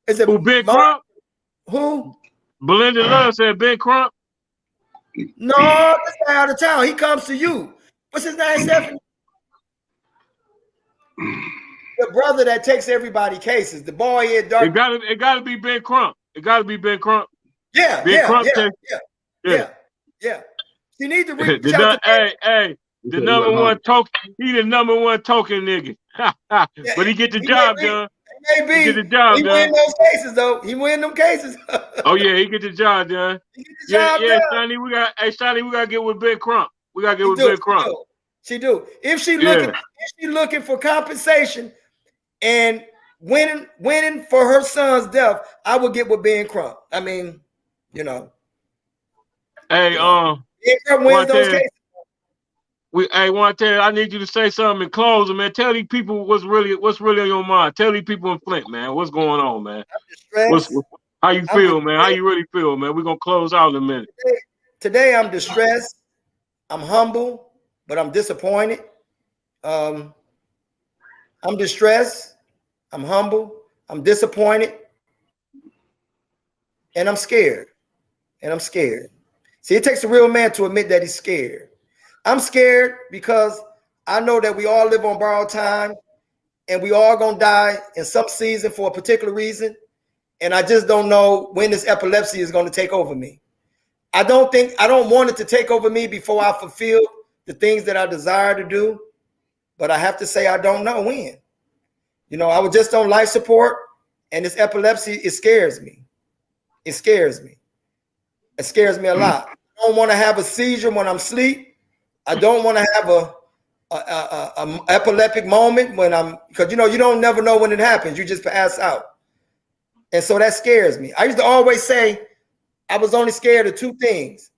Speaker 2: Is it
Speaker 1: who Ben Crump?
Speaker 2: Who?
Speaker 1: Belinda Love said Ben Crump.
Speaker 2: No, this guy out of town. He comes to you. What's his name, Stephanie? The brother that takes everybody cases. The boy head dark.
Speaker 1: It gotta be Ben Crump. It gotta be Ben Crump.
Speaker 2: Yeah, yeah. You need to reach out to
Speaker 1: the number one token. He the number one token nigga. But he get the job done.
Speaker 2: Maybe he get the job done. Win those cases though. He win them cases.
Speaker 1: Oh yeah, he get the job done. Shawnee, we gotta get with Ben Crump. We gotta get with Ben Crump.
Speaker 2: She do. If she looking for compensation and winning for her son's death, I would get with Ben Crump. I mean, you know.
Speaker 1: Hey,
Speaker 2: Ben Crump wins those cases.
Speaker 1: Wantaz, I need you to say something in closing, man. Tell these people what's really on your mind. Tell these people in Flint, man, what's going on, man. How you feel, man? How you really feel, man? We're gonna close out in a minute.
Speaker 2: Today I'm distressed. I'm humble, but I'm disappointed. I'm distressed. I'm humble. I'm disappointed. And I'm scared. See, it takes a real man to admit that he's scared. I'm scared because I know that we all live on borrowed time and we all gonna die in some season for a particular reason. And I just don't know when this epilepsy is gonna take over me. I don't want it to take over me before I fulfill the things that I desire to do. But I have to say, I don't know when. You know, I was just on life support and this epilepsy, it scares me. It scares me a lot. I don't want to have a seizure when I'm asleep. I don't want to have a epileptic moment because you don't never know when it happens. You just pass out. And so that scares me. I used to always say I was only scared of two things.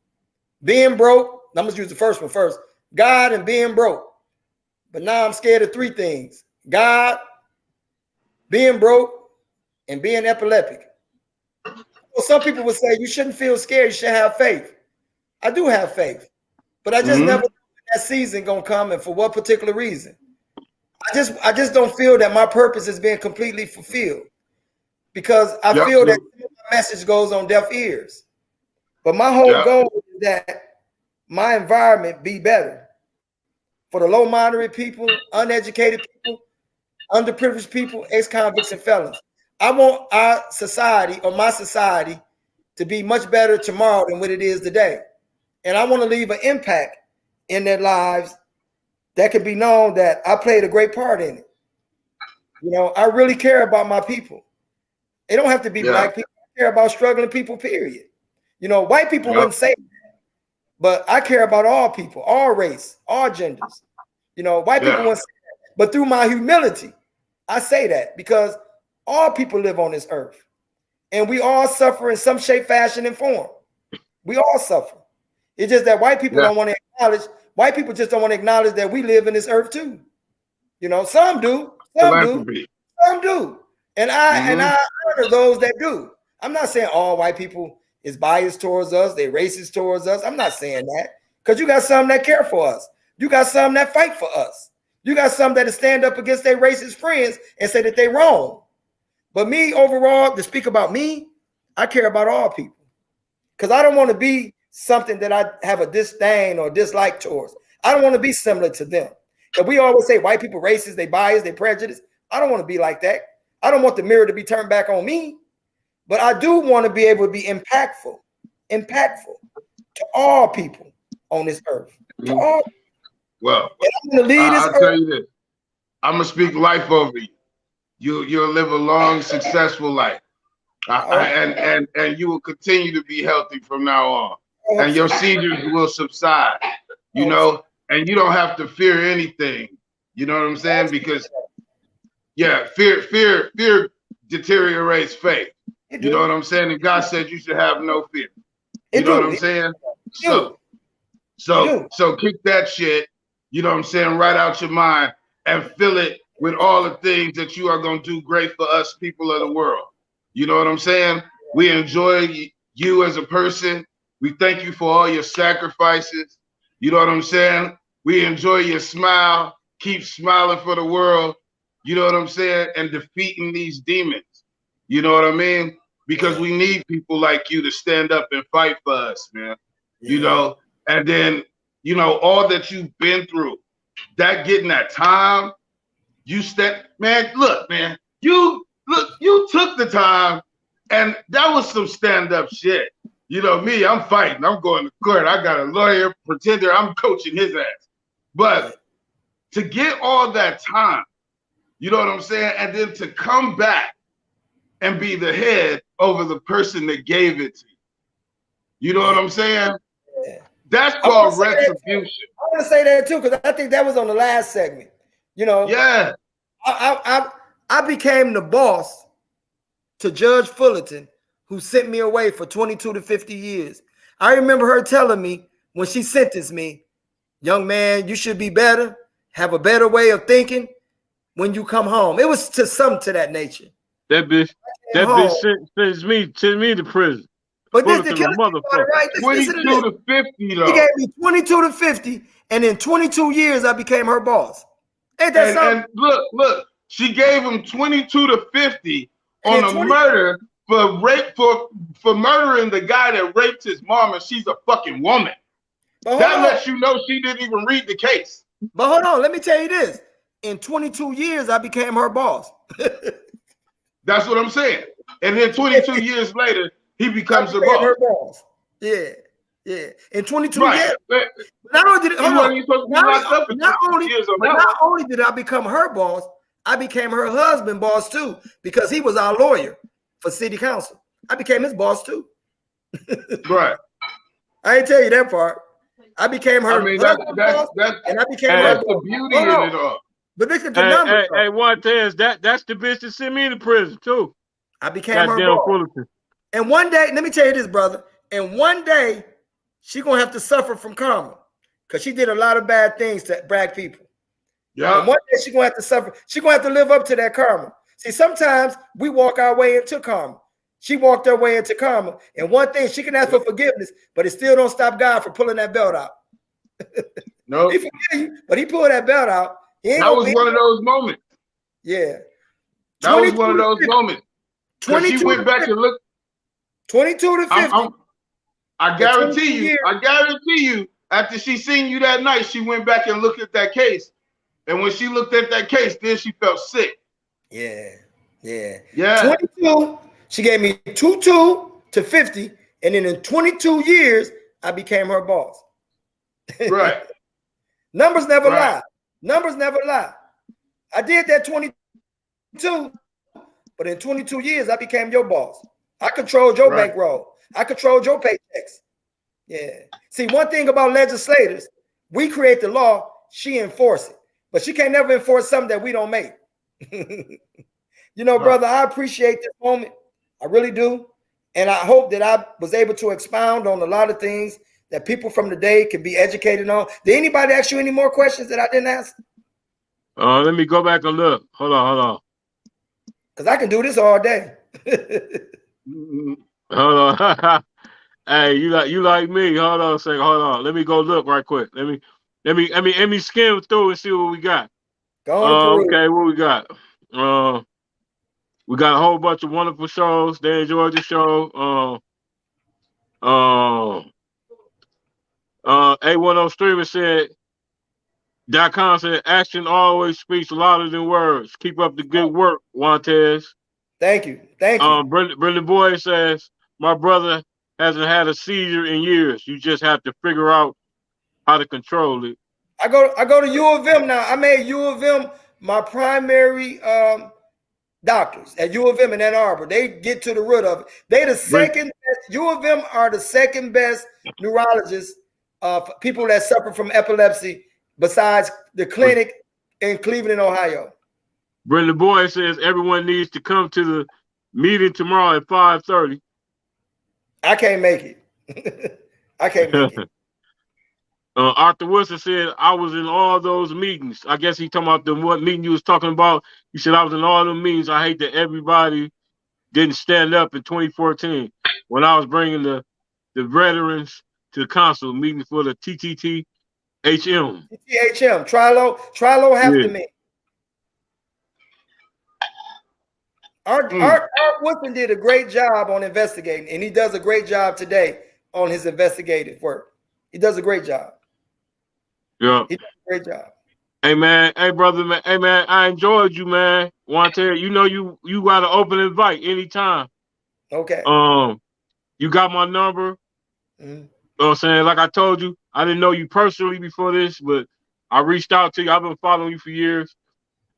Speaker 2: Being broke. I'm going to use the first one first. God and being broke. But now I'm scared of three things. God, being broke, and being epileptic. Well, some people would say you shouldn't feel scared. You should have faith. I do have faith. But I just never know when that season gonna come and for what particular reason. I just don't feel that my purpose is being completely fulfilled because I feel that my message goes on deaf ears. But my whole goal is that my environment be better for the low moderate people, uneducated people, underprivileged people, ex-convicts and felons. I want our society or my society to be much better tomorrow than what it is today. And I want to leave an impact in their lives that can be known that I played a great part in it. You know, I really care about my people. They don't have to be black people. I care about struggling people, period. You know, white people wouldn't say that, but I care about all people, all race, all genders. You know, white people wouldn't say that. But through my humility, I say that because all people live on this earth. And we all suffer in some shape, fashion, and form. We all suffer. It's just that white people don't want to acknowledge. White people just don't want to acknowledge that we live in this earth too. You know, some do. Some do. And I honor those that do. I'm not saying all white people is biased towards us. They're racist towards us. I'm not saying that because you got some that care for us. You got some that fight for us. You got some that stand up against their racist friends and say that they're wrong. But me overall, to speak about me, I care about all people because I don't want to be something that I have a disdain or dislike towards. I don't want to be similar to them. But we always say white people racist, they biased, they prejudiced. I don't want to be like that. I don't want the mirror to be turned back on me. But I do want to be able to be impactful to all people on this earth. To all.
Speaker 4: Well,
Speaker 2: I'm going to lead this
Speaker 4: I'll tell you this. I'm going to speak life over you. You'll live a long, successful life. And you will continue to be healthy from now on. And your seizures will subside, you know, and you don't have to fear anything. You know what I'm saying? Because fear deteriorates faith. You know what I'm saying? And God said you should have no fear. You know what I'm saying? So kick that shit, you know what I'm saying, right out your mind and fill it with all the things that you are going to do great for us people of the world. You know what I'm saying? We enjoy you as a person. We thank you for all your sacrifices. You know what I'm saying? We enjoy your smile. Keep smiling for the world. You know what I'm saying? And defeating these demons. You know what I mean? Because we need people like you to stand up and fight for us, man. You know, and then, you know, all that you've been through, that getting that time, you man, look, man, you took the time, and that was some stand-up shit. You know, me, I'm fighting, I'm going to court, I got a lawyer, pretender, I'm coaching his ass. But to get all that time, you know what I'm saying, and then to come back and be the head over the person that gave it to you. You know what I'm saying? That's called retribution.
Speaker 2: I want to say that too, because I think that was on the last segment. You know, I became the boss to Judge Fullerton, who sent me away for 22 to 50 years. I remember her telling me when she sentenced me, young man, you should be better, have a better way of thinking when you come home. It was to that nature.
Speaker 1: That bitch sent me to prison.
Speaker 2: But this the motherfucker. Right?
Speaker 4: 22 to 50 though.
Speaker 2: He gave me 22 to 50, and in 22 years I became her boss. Ain't that something?
Speaker 4: And look, she gave him 22 to 50 on a murder for rape for murdering the guy that raped his mom, and she's a fucking woman. That lets you know she didn't even read the case.
Speaker 2: But hold on, let me tell you this. In 22 years, I became her boss.
Speaker 4: That's what I'm saying. And then 22 years later, he becomes her boss.
Speaker 2: Her boss. Yeah. In 22 years. Not only did I become her boss, I became her husband boss too, because he was our lawyer for city council. I became his boss too.
Speaker 4: Right.
Speaker 2: I didn't tell you that part. I became her husband boss, and I became her
Speaker 4: the beauty in it all.
Speaker 2: But look at the numbers.
Speaker 1: Hey, Wantaz, that's the bitch that sent me to prison too.
Speaker 2: I became her boss. And one day, let me tell you this, brother. And one day, she gonna have to suffer from karma, because she did a lot of bad things to black people. Yeah. And one day she gonna have to suffer. She gonna have to live up to that karma. See, sometimes we walk our way into karma. She walked her way into karma. And one thing, she can ask for forgiveness, but it still don't stop God from pulling that belt out.
Speaker 4: No,
Speaker 2: he forgive you, but he pulled that belt out.
Speaker 4: That was one of those moments.
Speaker 2: Yeah.
Speaker 4: That was one of those moments. 22 she went back and looked.
Speaker 2: 22 to 50.
Speaker 4: I guarantee you, after she seen you that night, she went back and looked at that case. And when she looked at that case, then she felt sick.
Speaker 2: Yeah. 22, she gave me 22 to 50. And then in 22 years, I became her boss.
Speaker 4: Right.
Speaker 2: Numbers never lie. Numbers never lie. I did that 22, but in 22 years, I became your boss. I controlled your bankroll. I controlled your paychecks. Yeah. See, one thing about legislators, we create the law, she enforce it. But she can't never enforce something that we don't make. You know, brother, I appreciate this moment. I really do. And I hope that I was able to expound on a lot of things that people from the day can be educated on. Did anybody ask you any more questions that I didn't ask?
Speaker 1: Let me go back and look. Hold on.
Speaker 2: Because I can do this all day.
Speaker 1: Hold on. Hey, you like me? Hold on a second. Hold on. Let me go look right quick. Let me skim through and see what we got. Okay, what we got? We got a whole bunch of wonderful shows. They enjoyed the show. A10 Streamer said, .com said, action always speaks louder than words. Keep up the good work, Wantaz.
Speaker 2: Thank you.
Speaker 1: Brendan Boy says, my brother hasn't had a seizure in years. You just have to figure out how to control it.
Speaker 2: I go to U of M now. I made U of M my primary doctors at U of M in Ann Arbor. They get to the root of it. They the second best. U of M are the second best neurologists for people that suffer from epilepsy besides the clinic in Cleveland, Ohio.
Speaker 1: Brenda Boy says everyone needs to come to the meeting tomorrow at 5:30.
Speaker 2: I can't make it. I can't make it.
Speaker 1: Arthur Wilson said, I was in all those meetings. I guess he talking about what meeting you was talking about. He said, I was in all the meetings. I hate that everybody didn't stand up in 2014 when I was bringing the veterans to the council meeting for the TTTHM.
Speaker 2: TTHM, Trilo have to meet. Art Woodson did a great job on investigating, and he does a great job today on his investigative work. He does a great job.
Speaker 1: Yeah.
Speaker 2: He does a great job.
Speaker 1: Hey man, hey brother, man, hey man, I enjoyed you, man. Wantaz, you know you got an open invite anytime.
Speaker 2: Okay.
Speaker 1: You got my number.
Speaker 2: Mm-hmm.
Speaker 1: You know what I'm saying? Like I told you, I didn't know you personally before this, but I reached out to you. I've been following you for years.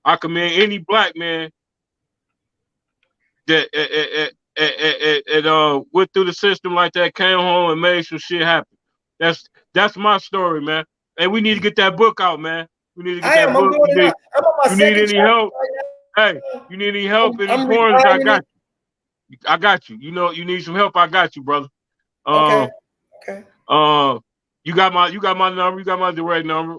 Speaker 1: I commend any black man that went through the system like that, came home and made some shit happen. That's my story, man. And we need to get that book out, man. We need to get that book.
Speaker 2: I'm doing it. I'm on my
Speaker 1: you need
Speaker 2: second
Speaker 1: any help? Hey, you need any help? Any pointers? I got you. I got you. You know, you need some help. I got you, brother.
Speaker 2: Okay.
Speaker 1: You got my number. You got my direct number.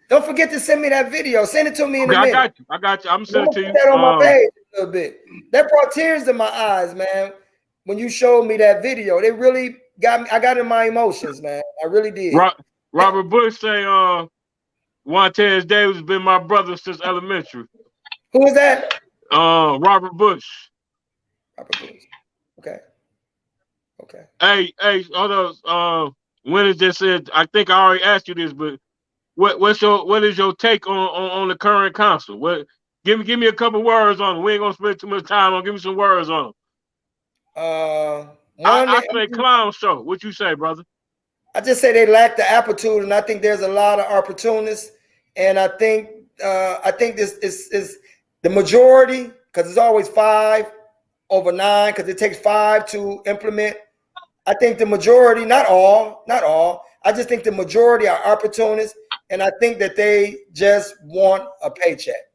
Speaker 2: Don't forget to send me that video. Send it to me in a minute.
Speaker 1: I got you. I'm sending it to you.
Speaker 2: That on my page a little bit. That brought tears to my eyes, man. When you showed me that video, they really got me. I got in my emotions, man. I really did.
Speaker 1: Robert Bush say, Wantaz Davis has been my brother since elementary.
Speaker 2: Who is that?
Speaker 1: Robert Bush.
Speaker 2: Robert Bush. Okay.
Speaker 1: Hey, hold on. When is this? I think I already asked you this, but what is your take on the current council? Give me a couple words on it. We ain't gonna spend too much time on. Give me some words on them. I say clown show. What you say, brother?
Speaker 2: I just say they lack the aptitude, and I think there's a lot of opportunists. And I think this is the majority, because it's always 5 over 9, because it takes 5 to implement. I think the majority, not all. I just think the majority are opportunists, and I think that they just want a paycheck.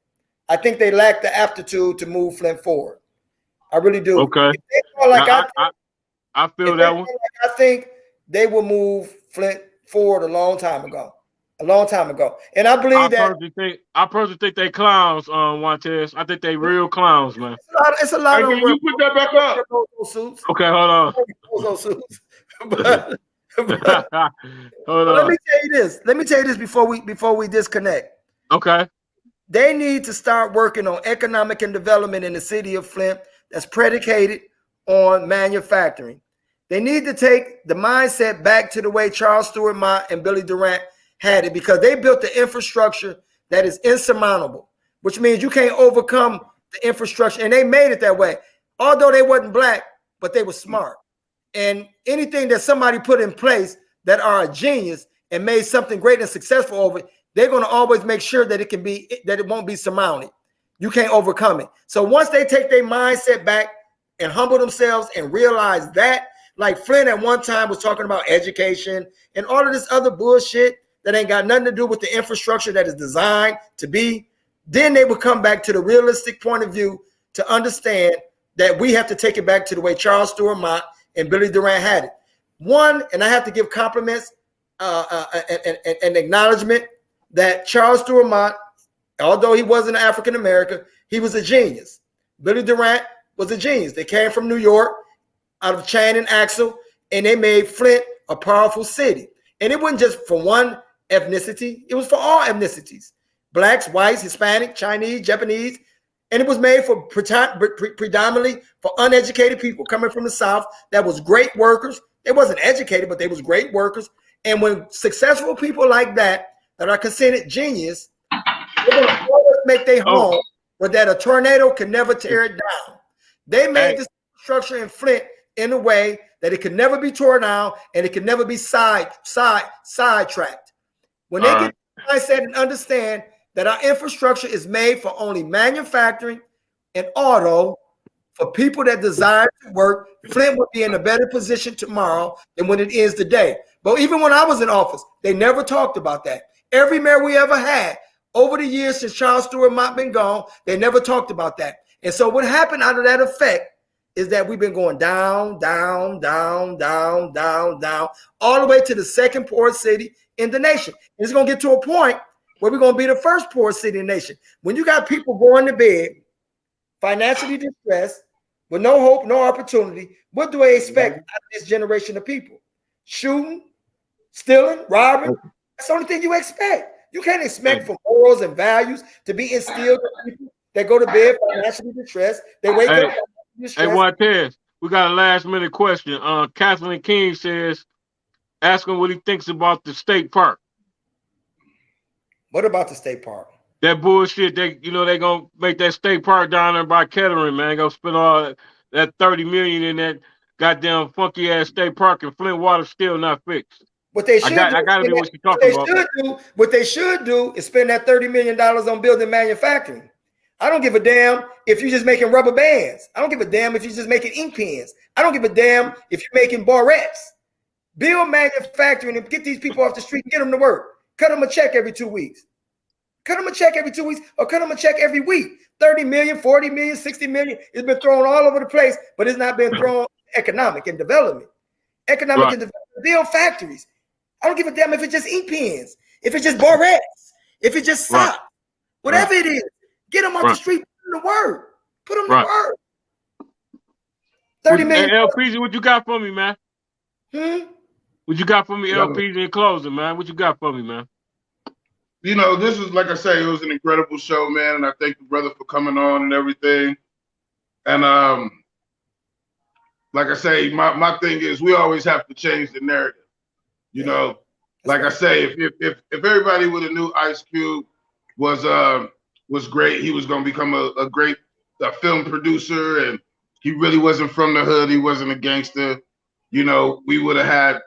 Speaker 2: I think they lack the aptitude to move Flint forward. I really do.
Speaker 1: Okay. I feel that one.
Speaker 2: I think they will move Flint forward a long time ago. And I believe
Speaker 1: I personally think they clowns, Wantaz. I think they real clowns, man.
Speaker 2: It's a lot of
Speaker 4: you put that back up.
Speaker 2: Suits.
Speaker 1: Okay, hold on.
Speaker 2: but
Speaker 1: hold on.
Speaker 2: Let me tell you this before we disconnect.
Speaker 1: Okay.
Speaker 2: They need to start working on economic and development in the city of Flint that's predicated on manufacturing. They need to take the mindset back to the way Charles Stewart Mott and Billy Durant had it, because they built the infrastructure that is insurmountable, which means you can't overcome the infrastructure. And they made it that way. Although they wasn't black, but they were smart. And anything that somebody put in place that are a genius and made something great and successful over it, they're going to always make sure that it won't be surmounted. You can't overcome it. So once they take their mindset back and humble themselves and realize that, like Flint at one time was talking about education and all of this other bullshit that ain't got nothing to do with the infrastructure that is designed to be, then they will come back to the realistic point of view to understand that we have to take it back to the way Charles Stewart Mott and Billy Durant had it. One, and I have to give compliments and acknowledgement that Charles Stewart Mott, although he wasn't African American, he was a genius. Billy Durant was a genius. They came from New York, out of Chan and Axel, and they made Flint a powerful city. And it wasn't just for one ethnicity, it was for all ethnicities. Blacks, whites, Hispanic, Chinese, Japanese, and it was made for predominantly for uneducated people coming from the South that was great workers. They wasn't educated, but they was great workers. And when successful people like that are considered genius, they're going to always make their home where that a tornado can never tear it down. They made this structure in Flint in a way that it could never be torn down and it could never be sidetracked. When they get the mindset and understand that our infrastructure is made for only manufacturing and auto for people that desire to work, Flint would be in a better position tomorrow than when it is today. But even when I was in office, they never talked about that. Every mayor we ever had Over the years since Charles Stewart Mott been gone, they never talked about that. And so what happened out of that effect is that we've been going down, down, down, down, down, down, all the way to the second poorest city in the nation. And it's going to get to a point where we're going to be the first poorest city in the nation. When you got people going to bed, financially distressed, with no hope, no opportunity, what do I expect out of this generation of people? Shooting, stealing, robbing. That's the only thing you expect. You can't expect for morals and values to be instilled in people that go to bed financially distressed. They wake up distressed.
Speaker 1: Hey, Wantaz, we got a last minute question. Kathleen King says, ask him what he thinks about the state park.
Speaker 2: What about the state park?
Speaker 1: That bullshit. They gonna make that state park down there by Kettering, man. Go spend all that $30 million in that goddamn funky ass state park, and Flint water still not fixed.
Speaker 2: What they should
Speaker 1: I gotta be what you talking about.
Speaker 2: What they should do is spend that $30 million on building manufacturing. I don't give a damn if you're just making rubber bands. I don't give a damn if you're just making ink pens. I don't give a damn if you're making barrettes. Build manufacturing and get these people off the street and get them to work. Cut them a check every 2 weeks. Cut them a check every 2 weeks, or cut them a check every week. 30 million, 40 million, 60 million. It's been thrown all over the place, but it's not been thrown economic and development. Economic and development. Build factories. I don't give a damn if it's just ink pens, if it's just barrettes, if it's just socks, whatever it is. Get them off the street, put them to work. Put them to work. 30 million.
Speaker 1: Hey, LPZ, what you got for me, man? What you got for me, LPZ, in closing, man? What you got for me, man?
Speaker 4: You know, this is, like I say, it was an incredible show, man, and I thank the brother for coming on and everything. And like I say, my thing is we always have to change the narrative. You know, like I say, if everybody would have knew Ice Cube was great, he was gonna become a great film producer, and he really wasn't from the hood, he wasn't a gangster, you know, we would have had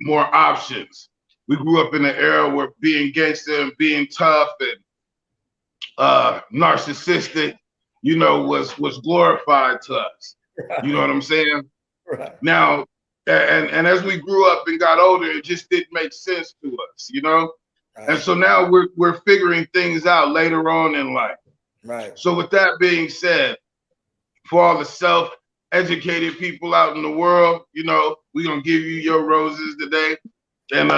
Speaker 4: more options. We grew up in an era where being gangster and being tough and narcissistic, you know, was glorified to us. You know what I'm saying?
Speaker 2: Right.
Speaker 4: Now, and as we grew up and got older, it just didn't make sense to us, you know? Right. And so now we're figuring things out later on in life.
Speaker 2: Right.
Speaker 4: So with that being said, for all the self-educated people out in the world, you know, we're gonna give you your roses today. And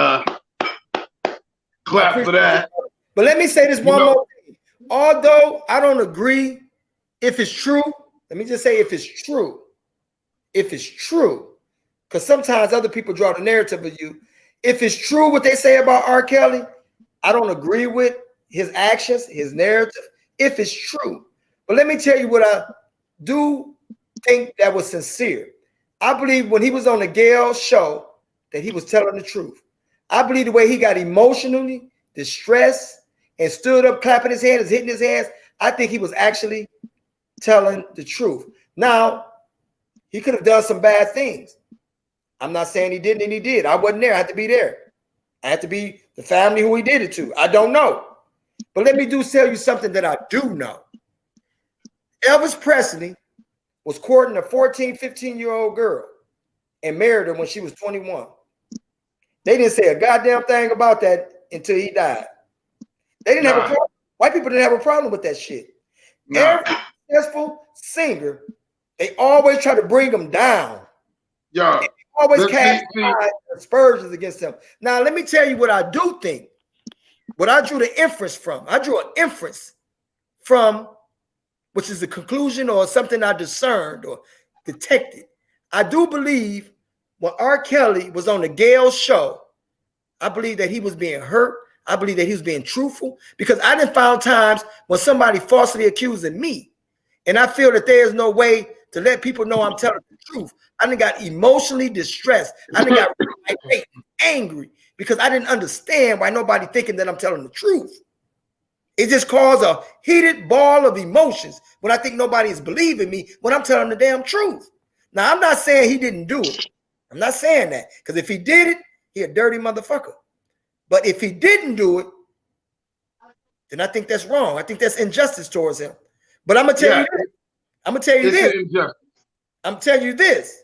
Speaker 4: clap for that.
Speaker 2: But let me say this one more thing. Although I don't agree if it's true, let me just say if it's true, because sometimes other people draw the narrative of you. If it's true what they say about R. Kelly, I don't agree with his actions, his narrative, if it's true. But let me tell you what I do think that was sincere. I believe when he was on the Gayle show that he was telling the truth. I believe the way he got emotionally distressed and stood up, clapping his hands, hitting his hands, I think he was actually telling the truth. Now, he could have done some bad things. I'm not saying he didn't, and he did. I wasn't there. I had to be there. I had to be the family who he did it to. I don't know. But let me tell you something that I do know. Elvis Presley was courting a 14, 15-year-old girl and married her when she was 21. They didn't say a goddamn thing about that until he died. They didn't have a problem. White people didn't have a problem with that shit. Every successful singer, they always try to bring them down.
Speaker 4: Yeah.
Speaker 2: They always cast aspersions against them. Now, let me tell you what I do think. What I drew the inference from. I drew an inference from, which is a conclusion or something I discerned or detected. I do believe when R. Kelly was on the Gayle show, I believe that he was being hurt. I believe that he was being truthful, because I done found times when somebody falsely accusing me, and I feel that there is no way to let people know I'm telling the truth. I done got emotionally distressed. I done got angry because I didn't understand why nobody thinking that I'm telling the truth. It just caused a heated ball of emotions when I think nobody is believing me when I'm telling the damn truth. Now, I'm not saying he didn't do it. I'm not saying that, because if he did it, he a dirty motherfucker. But if he didn't do it, then I think that's wrong. I think that's injustice towards him. But I'm gonna tell you this. I'm gonna tell you this. I'm telling you this,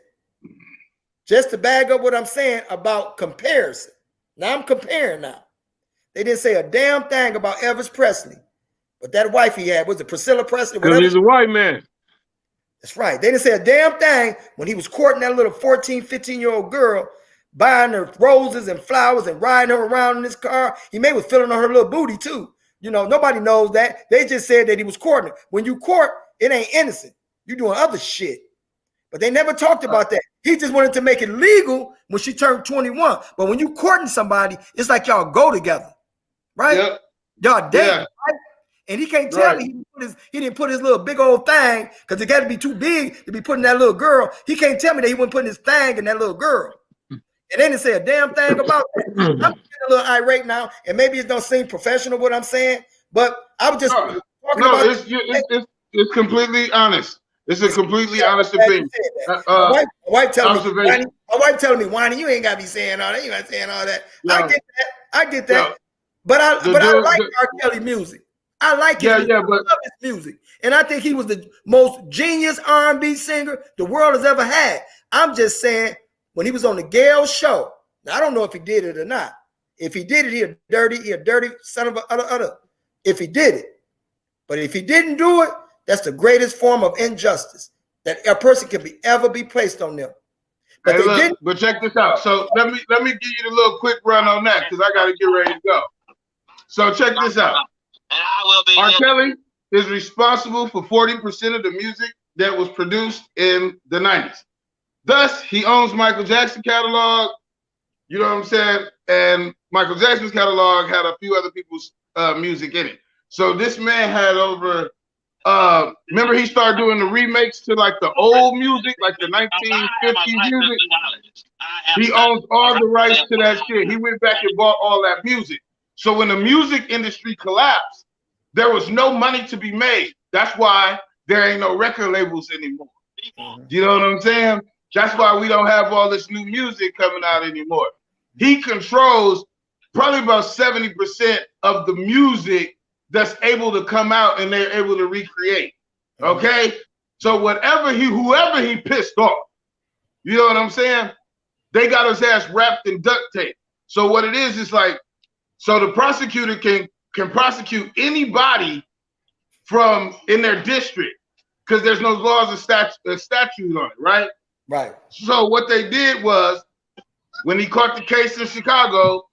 Speaker 2: just to bag up what I'm saying about comparison. Now I'm comparing now. They didn't say a damn thing about Elvis Presley. But that wife he had, was it Priscilla Presley?
Speaker 1: Because he's a white man.
Speaker 2: That's right. They didn't say a damn thing when he was courting that little 14, 15-year-old girl, buying her roses and flowers and riding her around in his car. He may was feeling on her little booty too. You know, nobody knows that. They just said that he was courting her. When you court, it ain't innocent. You doing other shit. But they never talked about that. He just wanted to make it legal when she turned 21. But when you courting somebody, it's like y'all go together, right?
Speaker 4: Yep.
Speaker 2: Y'all date,
Speaker 4: Yeah.
Speaker 2: right? And he can't tell me he didn't put his little big old thing, because it got to be too big to be putting that little girl. He can't tell me that he wasn't putting his thing in that little girl. And they didn't say a damn thing about that. I'm getting a little irate now, and maybe it don't seem professional what I'm saying, but I was just talking about
Speaker 4: it's completely honest. It's a completely honest opinion.
Speaker 2: My wife telling me, Wani, you ain't gotta be saying all that. You ain't saying all that.
Speaker 4: Yeah.
Speaker 2: I get that. But I like R. Kelly music. I like his, I love his music. And I think he was the most genius R&B singer the world has ever had. I'm just saying, when he was on the Gayle show, now, I don't know if he did it or not. If he did it, he a dirty son of a other. If he did it. But if he didn't do it, that's the greatest form of injustice that a person can ever be placed on them. But
Speaker 4: but check this out. So let me give you the little quick run on that, because I got to get ready to go. So check this out. R. Kelly is responsible for 40% of the music that was produced in the 90s. Thus, he owns Michael Jackson catalog. You know what I'm saying? And Michael Jackson's catalog had a few other people's music in it. So this man had over. Remember, he started doing the remakes to like the old music, like the 1950s music. He owns all the rights to that shit. He went back and bought all that music. So when the music industry collapsed, there was no money to be made. That's why there ain't no record labels anymore. You know what I'm saying? That's why we don't have all this new music coming out anymore. He controls probably about 70% of the music that's able to come out and they're able to recreate. Okay? So whoever he pissed off, you know what I'm saying? They got his ass wrapped in duct tape. So what it is like, so the prosecutor can prosecute anybody from in their district, because there's no laws of statute on it, right?
Speaker 2: Right.
Speaker 4: So what they did was, when he caught the case in Chicago,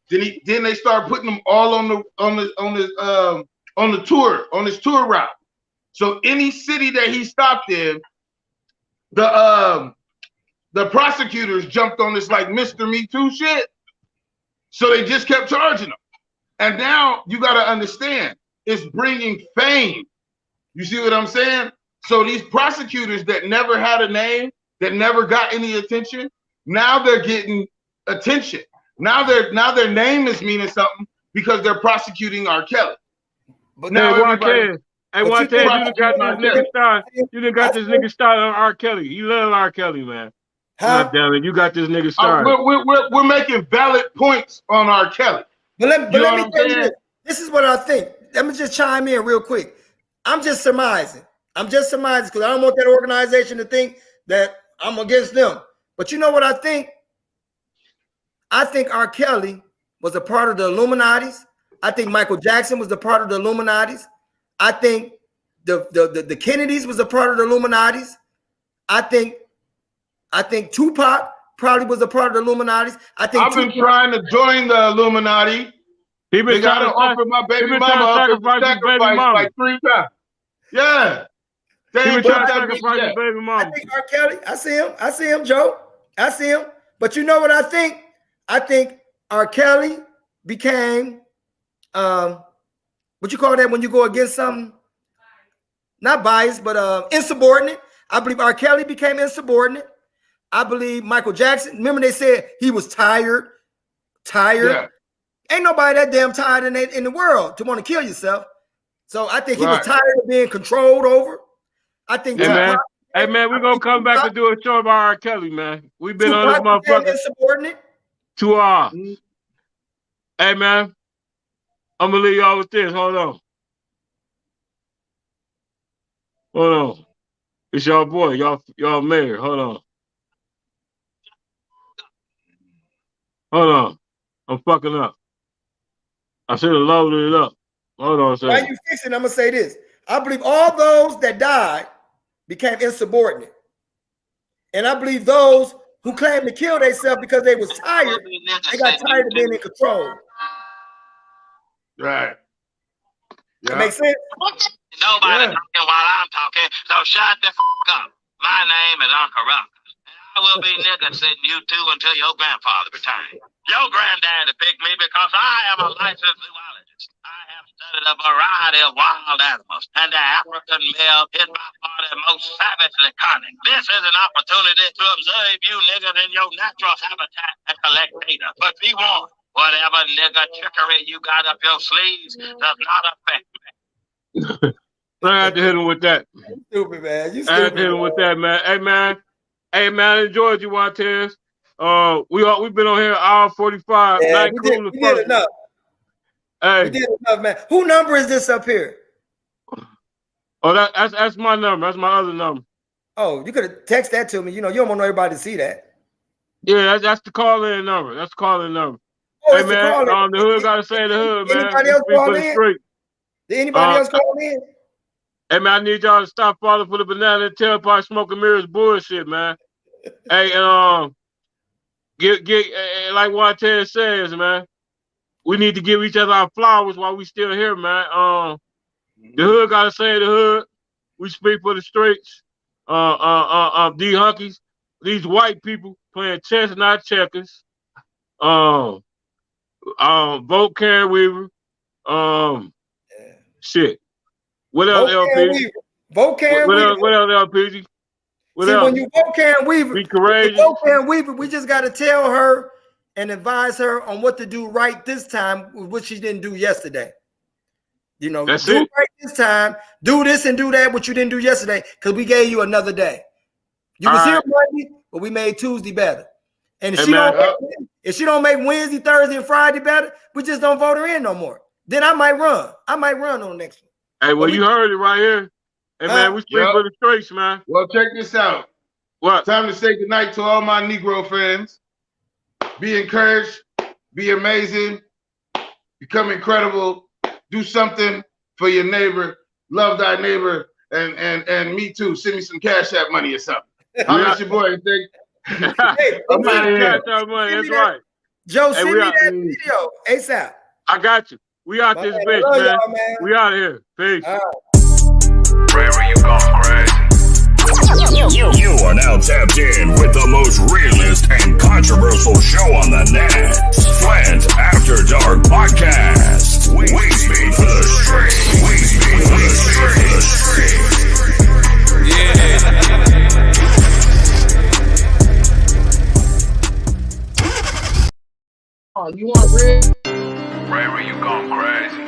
Speaker 4: then they started putting them all on his tour route. So any city that he stopped in, the prosecutors jumped on this like Mr. Me Too shit. So they just kept charging him. And now you got to understand, it's bringing fame. You see what I'm saying? So these prosecutors that never had a name, that never got any attention, now they're getting attention. Now their name is meaning something because they're prosecuting R. Kelly.
Speaker 1: But now Wantaz, you done got this nigga started. You done got this nigga started on R. Kelly. You love R. Kelly, man.
Speaker 2: Huh?
Speaker 1: God damn it, you got this nigga started.
Speaker 4: We're making valid points on R. Kelly.
Speaker 2: But let me tell you this is what I think. Let me just chime in real quick. I'm just surmising because I don't want that organization to think that I'm against them. But you know what I think? I think R. Kelly was a part of the Illuminatis. I think Michael Jackson was a part of the Illuminatis. I think the Kennedys was a part of the Illuminatis. I think Tupac probably was a part of the Illuminatis. I've
Speaker 4: been trying to join the Illuminati. They got to offer my baby mama up as a sacrifice like 3 times. Yeah. They ain't trying to sacrifice his baby mama.
Speaker 2: I think R. Kelly, I see him, Joe. I see him. But you know what I think? I think R. Kelly became, what you call that when you go against something? Not biased, but insubordinate. I believe R. Kelly became insubordinate. I believe Michael Jackson, remember they said he was tired. Yeah. Ain't nobody that damn tired in the world to want to kill yourself. So I think he was tired of being controlled over. I think
Speaker 1: Hey man, we're gonna come back and do a show about R. Kelly, man. We've been on this motherfucker.
Speaker 2: Insubordinate.
Speaker 1: 2 hours. Hey man, I'm gonna leave y'all with this. Hold on. It's y'all boy, y'all mayor. Hold on. I'm fucking up. I should have loaded it up. Hold on a second.
Speaker 2: While you fixing, I'm gonna say this. I believe all those that died became insubordinate. And I believe those who claimed to kill themselves because they was tired, they got tired of being in control.
Speaker 4: Right.
Speaker 2: That makes sense?
Speaker 5: Nobody talking while I'm talking, so shut the up. My name is Uncle Ruckus. I will be nigga sitting you two until your grandfather returns. Your granddaddy picked me because I am a licensed zoologist. I have studied a variety of wild animals, and the African male is by far the most savagely cunning. This is an opportunity to observe you niggas in your natural habitat and collect data. But be warned, whatever nigga trickery you got up your sleeves does not affect me.
Speaker 1: I had to hit him with that.
Speaker 2: You stupid, man. You
Speaker 1: I had
Speaker 2: stupid.
Speaker 1: to hit him with that, man. Hey, man, I enjoyed you, Wantaz. We've been on here hour 45.
Speaker 2: Yeah, we did enough.
Speaker 1: Hey.
Speaker 2: We did enough, man. Who number is this up here?
Speaker 1: Oh, that's my number. That's my other number.
Speaker 2: Oh, you could have texted that to me. You know, you don't want everybody to see that.
Speaker 1: Yeah, that's the call-in number. That's the call-in number.
Speaker 2: Oh,
Speaker 1: hey, man, the hood got to say the hood, man.
Speaker 2: Anybody else call in? Did anybody else call in?
Speaker 1: Hey, man, I need y'all to stop falling for the banana and tailpipe smoking mirrors bullshit, man. Hey, get like Wantaz says, man. We need to give each other our flowers while we still here, man. The hood gotta say the hood. We speak for the streets. D hunkies, these white people playing chess, not checkers. Vote Karen Weaver. Shit. What else, LP?
Speaker 2: Vote Karen Weaver.
Speaker 1: What else, LPG?
Speaker 2: When you vote Karen Weaver,
Speaker 1: be courageous.
Speaker 2: Vote Karen Weaver, we just got to tell her and advise her on what to do right this time, which she didn't do yesterday. You know,
Speaker 1: that's
Speaker 2: do
Speaker 1: it.
Speaker 2: Right this time, do this and do that, what you didn't do yesterday, because we gave you another day. You was here Monday, but we made Tuesday better. And if she don't make Wednesday, Thursday, and Friday better, we just don't vote her in no more. Then I might run. I might run on the next one.
Speaker 1: Hey, well, you heard it right here. Hey, man, we speak for the streets, man.
Speaker 4: Well, check this out.
Speaker 1: What?
Speaker 4: Time to say goodnight to all my Negro friends. Be encouraged. Be amazing. Become incredible. Do something for your neighbor. Love thy neighbor. And me too. Send me some Cash App money or something. How much your boy?
Speaker 1: I'm out of here. Money. That's right.
Speaker 2: Joe, send me that video ASAP.
Speaker 1: I got you. We out this bitch, man. We out of here. Peace.
Speaker 6: Wherever you gone crazy. You are now tapped in with the most realist and controversial show on the net. Flint After Dark Podcast. We speak for the street. We speak for the street. Yeah.
Speaker 1: Oh, you want red?
Speaker 6: Wherever you gone crazy.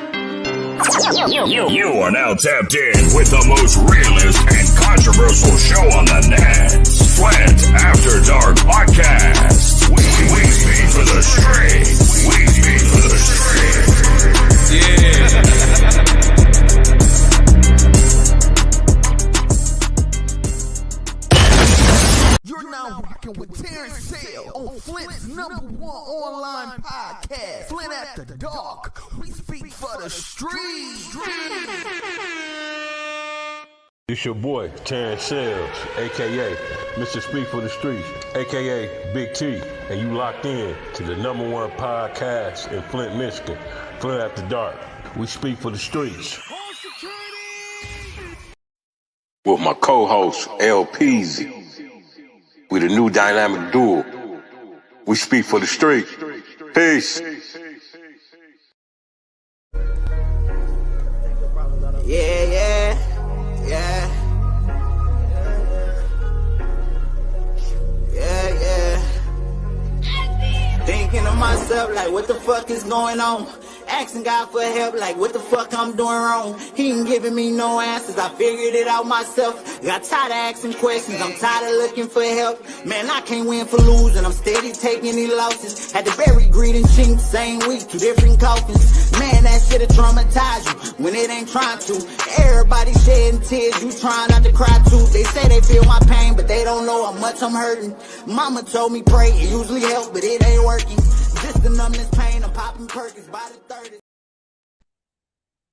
Speaker 6: You are now tapped in with the most realist and controversial show on the net. Flint After Dark Podcast. We speak for the street. We speak for the
Speaker 7: street. You're now rocking with Terrence Sale on Flint's #1 online podcast, Flint After Dark. We speak for the street.
Speaker 8: It's your boy, Terrence Sales, a.k.a. Mr. Speak for the Streets, a.k.a. Big T, and you locked in to the #1 podcast in Flint, Michigan, Flint After Dark. We speak for the streets. With my co-host, LPZ. We the new dynamic duo. We speak for the street. Peace.
Speaker 9: Yeah. Thinking to myself like, what the fuck is going on? Asking God for help, like what the fuck I'm doing wrong. He ain't giving me no answers, I figured it out myself. Got tired of asking questions, I'm tired of looking for help. Man, I can't win for losing, I'm steady taking these losses. Had to bury greed and cheat, same week, 2 different coffins. Man, that shit'll traumatize you when it ain't trying to. Everybody shedding tears, you trying not to cry too. They say they feel my pain, but they don't know how much I'm hurting. Mama told me pray, it usually help, but it ain't working. Just the numbness pain, I'm popping Perkins by the 30s.